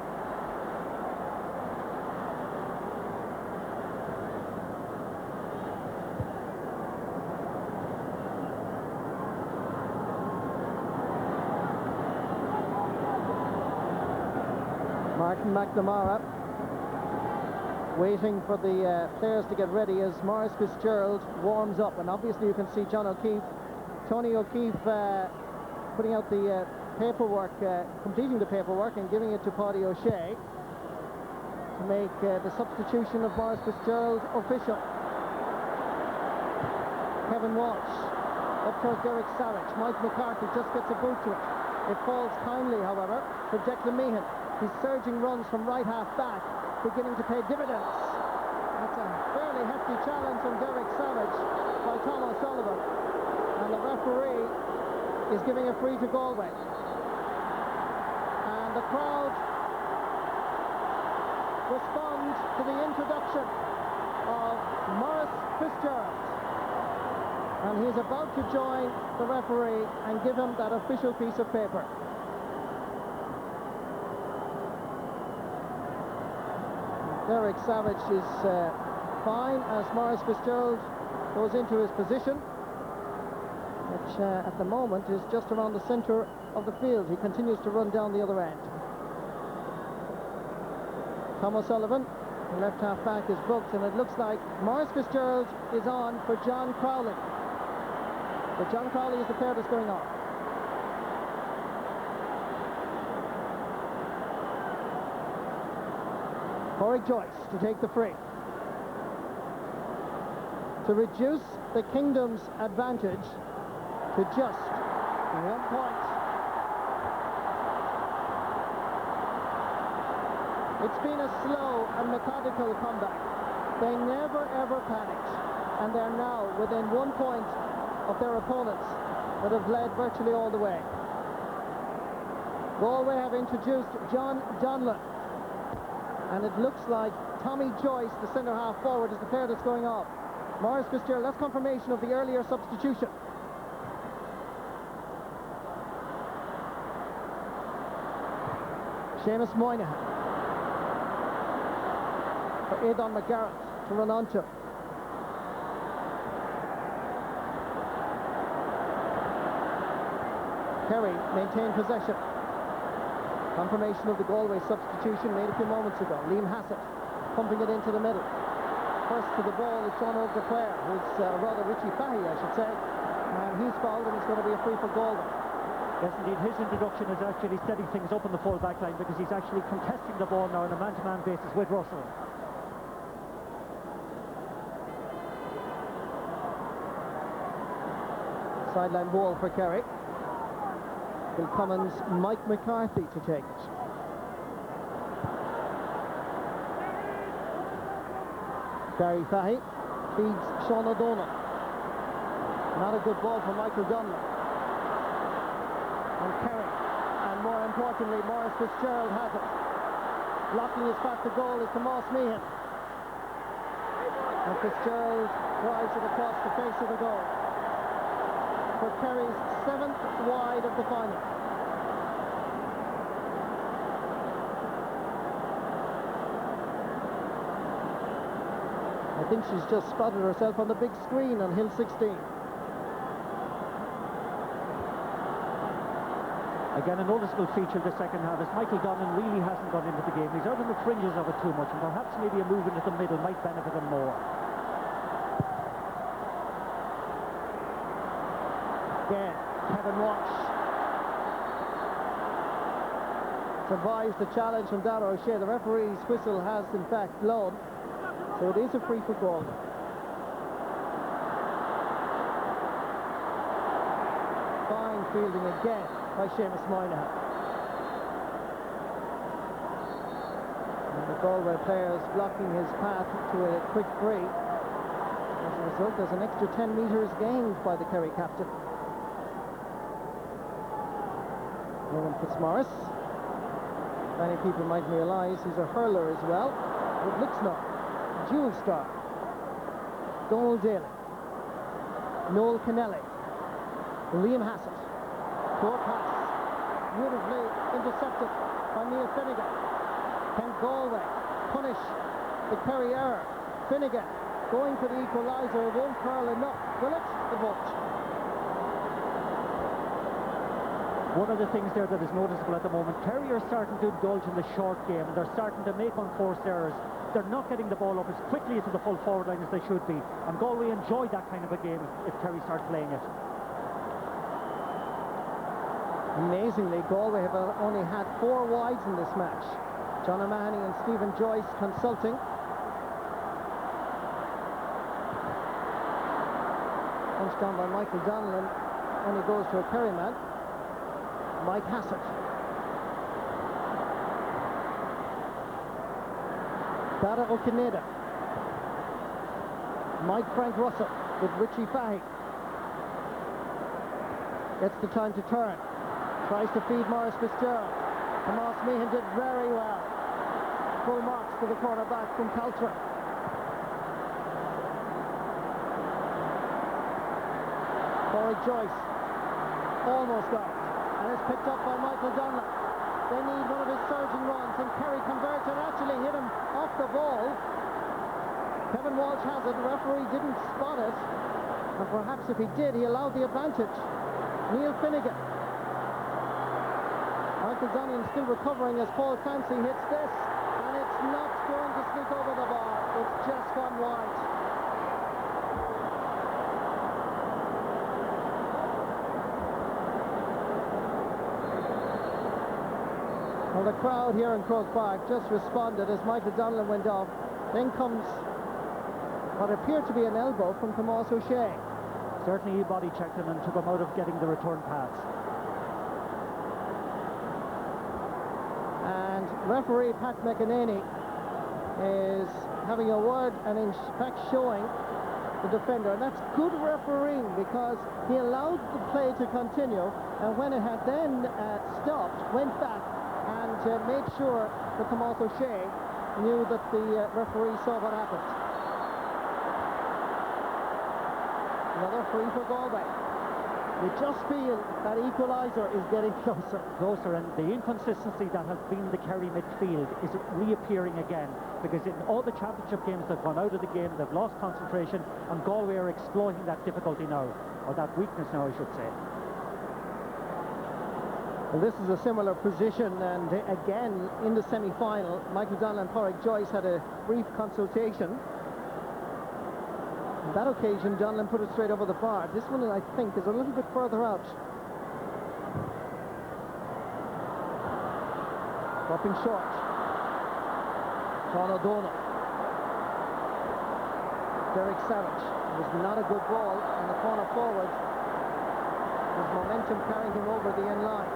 Martin McNamara waiting for the players to get ready as Maurice Fitzgerald warms up, and obviously you can see John O'Keefe, Tony O'Keefe putting out the paperwork, completing the paperwork and giving it to Paddy O'Shea to make the substitution of Maurice Fitzgerald official. Kevin Walsh up towards Derek Savage. Mike McCarthy just gets a boot to it. It falls kindly, however, for Declan Meehan. His surging runs from right half back beginning to pay dividends. That's a fairly hefty challenge from Derek Savage by Tom O'Sullivan, and the referee is giving a free to Galway. And the crowd respond to the introduction of Maurice Fitzgerald, and he's about to join the referee and give him that official piece of paper. Derek Savage is fine as Maurice Fitzgerald goes into his position, which at the moment is just around the centre of the field. He continues to run down the other end. Tom O'Sullivan, the left half back, is booked, and it looks like Maurice Fitzgerald is on for John Crowley. But John Crowley is the player that's going on. Corey Joyce to take the free. To reduce the Kingdom's advantage to just 1 point. It's been a slow and methodical comeback. They never ever panicked, and they're now within 1 point of their opponents that have led virtually all the way. Galway have introduced John Donlan, and it looks like Tommy Joyce, the centre half forward, is the player that's going off. Maurice Fitzgerald, that's confirmation of the earlier substitution. Seamus Moynihan for Aidan McGarrett to run onto. Kerry maintained possession. Confirmation of the Galway substitution made a few moments ago. Liam Hassett pumping it into the middle. First to the ball is Sean O'Dwyer, who's rather Richie Fahey, I should say. And he's fouled, and it's going to be a free for Galway. Yes, indeed, his introduction is actually setting things up in the full back line, because he's actually contesting the ball now on a man-to-man basis with Russell. Sideline ball for Kerry. Bill Cummins, Mike McCarthy to take it. Gary Fahey feeds Sean O'Donnell. Not a good ball for Michael Donlan. And Kerry, and more importantly, Maurice Fitzgerald has it. Blocking his path to goal is Tomas Meehan. And Fitzgerald drives it across the face of the goal for Kerry's 7th wide of the final. I think she's just spotted herself on the big screen on Hill 16. Again, a noticeable feature of the second half is Michael Donlan really hasn't gone into the game. He's out on the fringes of it too much, and perhaps maybe a move into the middle might benefit him more. Again, Kevin Walsh survives the challenge from Dara O'Shea. The referee's whistle has in fact blown, so it is a free for goal. Fine fielding again by Seamus Moynihan. And the Galway players blocking his path to a quick free. As a result, there's an extra 10 metres gained by the Kerry captain. Rowan Fitzmaurice. Many people might realise he's a hurler as well. With Lixnar, dual star. Donald Daly, Noel Kennelly, Liam Hassett. Short pass, beautifully intercepted by Neil Finnegan. Can Galway punish the Kerry error? Finnegan going for the equaliser. It won't curl enough, will it? The vote. One of the things there that is noticeable at the moment, Kerry are starting to indulge in the short game, and they're starting to make unforced errors. They're not getting the ball up as quickly into the full forward line as they should be, and Galway enjoy that kind of a game if Kerry start playing it. Amazingly, Galway have only had 4 wides in this match. John O'Mahony and Stephen Joyce consulting. Punched down by Michael Donlan, only goes to a Kerry man. Mike Hassett. Dara O'Kineda. Mike Frank Russell with Richie Fahey. Gets the time to turn. Tries to feed Maurice Fitzgerald. Tomas Meehan did very well. Full marks to the corner back from Caltra. Corey Joyce almost got it, and it's picked up by Michael Donlan. They need one of his surging runs, and Kerry converts and actually hit him off the ball. Kevin Walsh has it. The referee didn't spot it, and perhaps if he did, he allowed the advantage. Neil Finnegan. Michael Donlan still recovering as Paul Clancy hits this, and it's not going to sneak over the bar. It's just gone wide. Well, the crowd here in Croke Park just responded as Michael Donnellan went off. Then comes what appeared to be an elbow from Tomás O'Shea. Certainly he body checked him and took him out of getting the return pass. And referee Pat McEnany is having a word and in fact showing the defender, and that's good refereeing because he allowed the play to continue, and when it had then stopped, went back and made sure that Tomás O'Shea knew that the referee saw what happened. Another free for Galway. You just feel that equaliser is getting closer. And the inconsistency that has been the Kerry midfield is reappearing again, because in all the championship games they've gone out of the game, they've lost concentration, and Galway are exploiting that difficulty now, or that weakness now, I should say. Well, this is a similar position, and again in the semi-final, Michael Donnellan and Pádraig Joyce had a brief consultation. On that occasion, Donnellan put it straight over the bar. This one, I think, is a little bit further out. Dropping short. Sean O'Donnell. Derek Savage. It was not a good ball, and the corner forward. His momentum carrying him over the end line.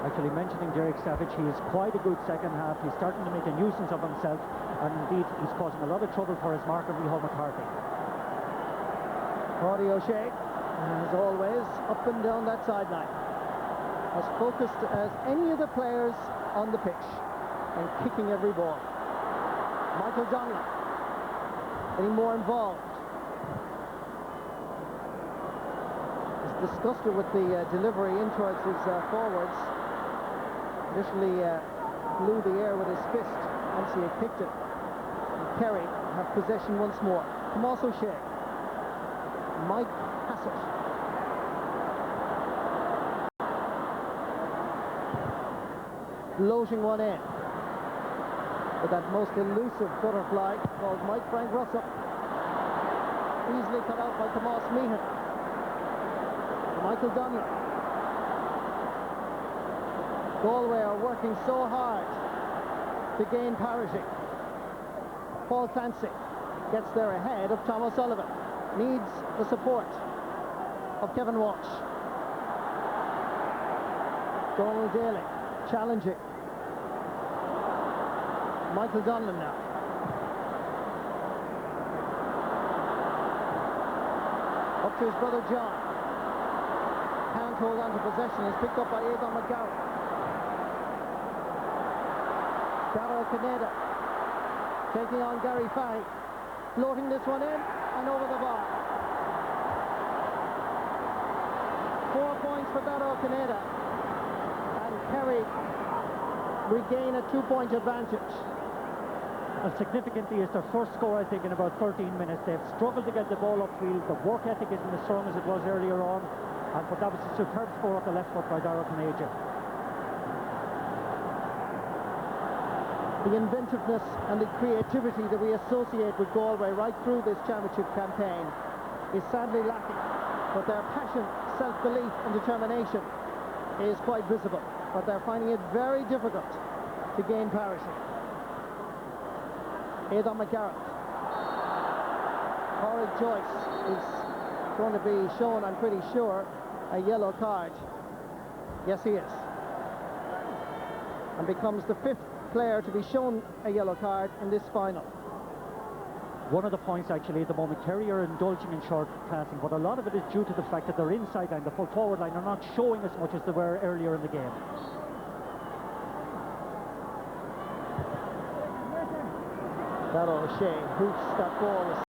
Actually, mentioning Derek Savage, he is quite a good second half. He's starting to make a nuisance of himself, and indeed he's causing a lot of trouble for his marker, Micheál McCarthy. Pádraig O'Shea, as always, up and down that sideline, as focused as any of the players on the pitch, and kicking every ball. Michael Donnellan getting more involved. He's disgusted with the delivery in towards his forwards. Initially blew the air with his fist once he had kicked it. And Kerry have possession once more. Tomás O'Shea. Mike Hassett. Floating one in with that most elusive butterfly called Mike Frank Russell. Easily cut out by Tomás Meehan. Michael Donnellan. Galway are working so hard to gain parity. Paul Clancy gets there ahead of Tom O'Sullivan. Needs the support of Kevin Walsh. Donald Daly challenging. Michael Donnellan now. Up to his brother John. Can't hold on to possession. Is picked up by Aidan McGarrett. Darragh Canada taking on Gary Fahey, floating this one in and over the bar. 4 points for Darragh Canada, and Kerry regain a 2-point advantage. And significantly, it's their first score, I think, in about 13 minutes. They've struggled to get the ball upfield. The work ethic isn't as strong as it was earlier on, but that was a superb score off the left foot by Darragh Canada. The inventiveness and the creativity that we associate with Galway right through this championship campaign is sadly lacking, but their passion, self-belief and determination is quite visible, but they're finding it very difficult to gain parity. Aidan McGarrett. Pádraig Joyce is going to be shown, I'm pretty sure, a yellow card. Yes, he is. And becomes the 5th player to be shown a yellow card in this final. One of the points actually at the moment, Kerry are indulging in short passing, but a lot of it is due to the fact that their inside line, the full forward line, are not showing as much as they were earlier in the game. Darragh O'Shea hoops that ball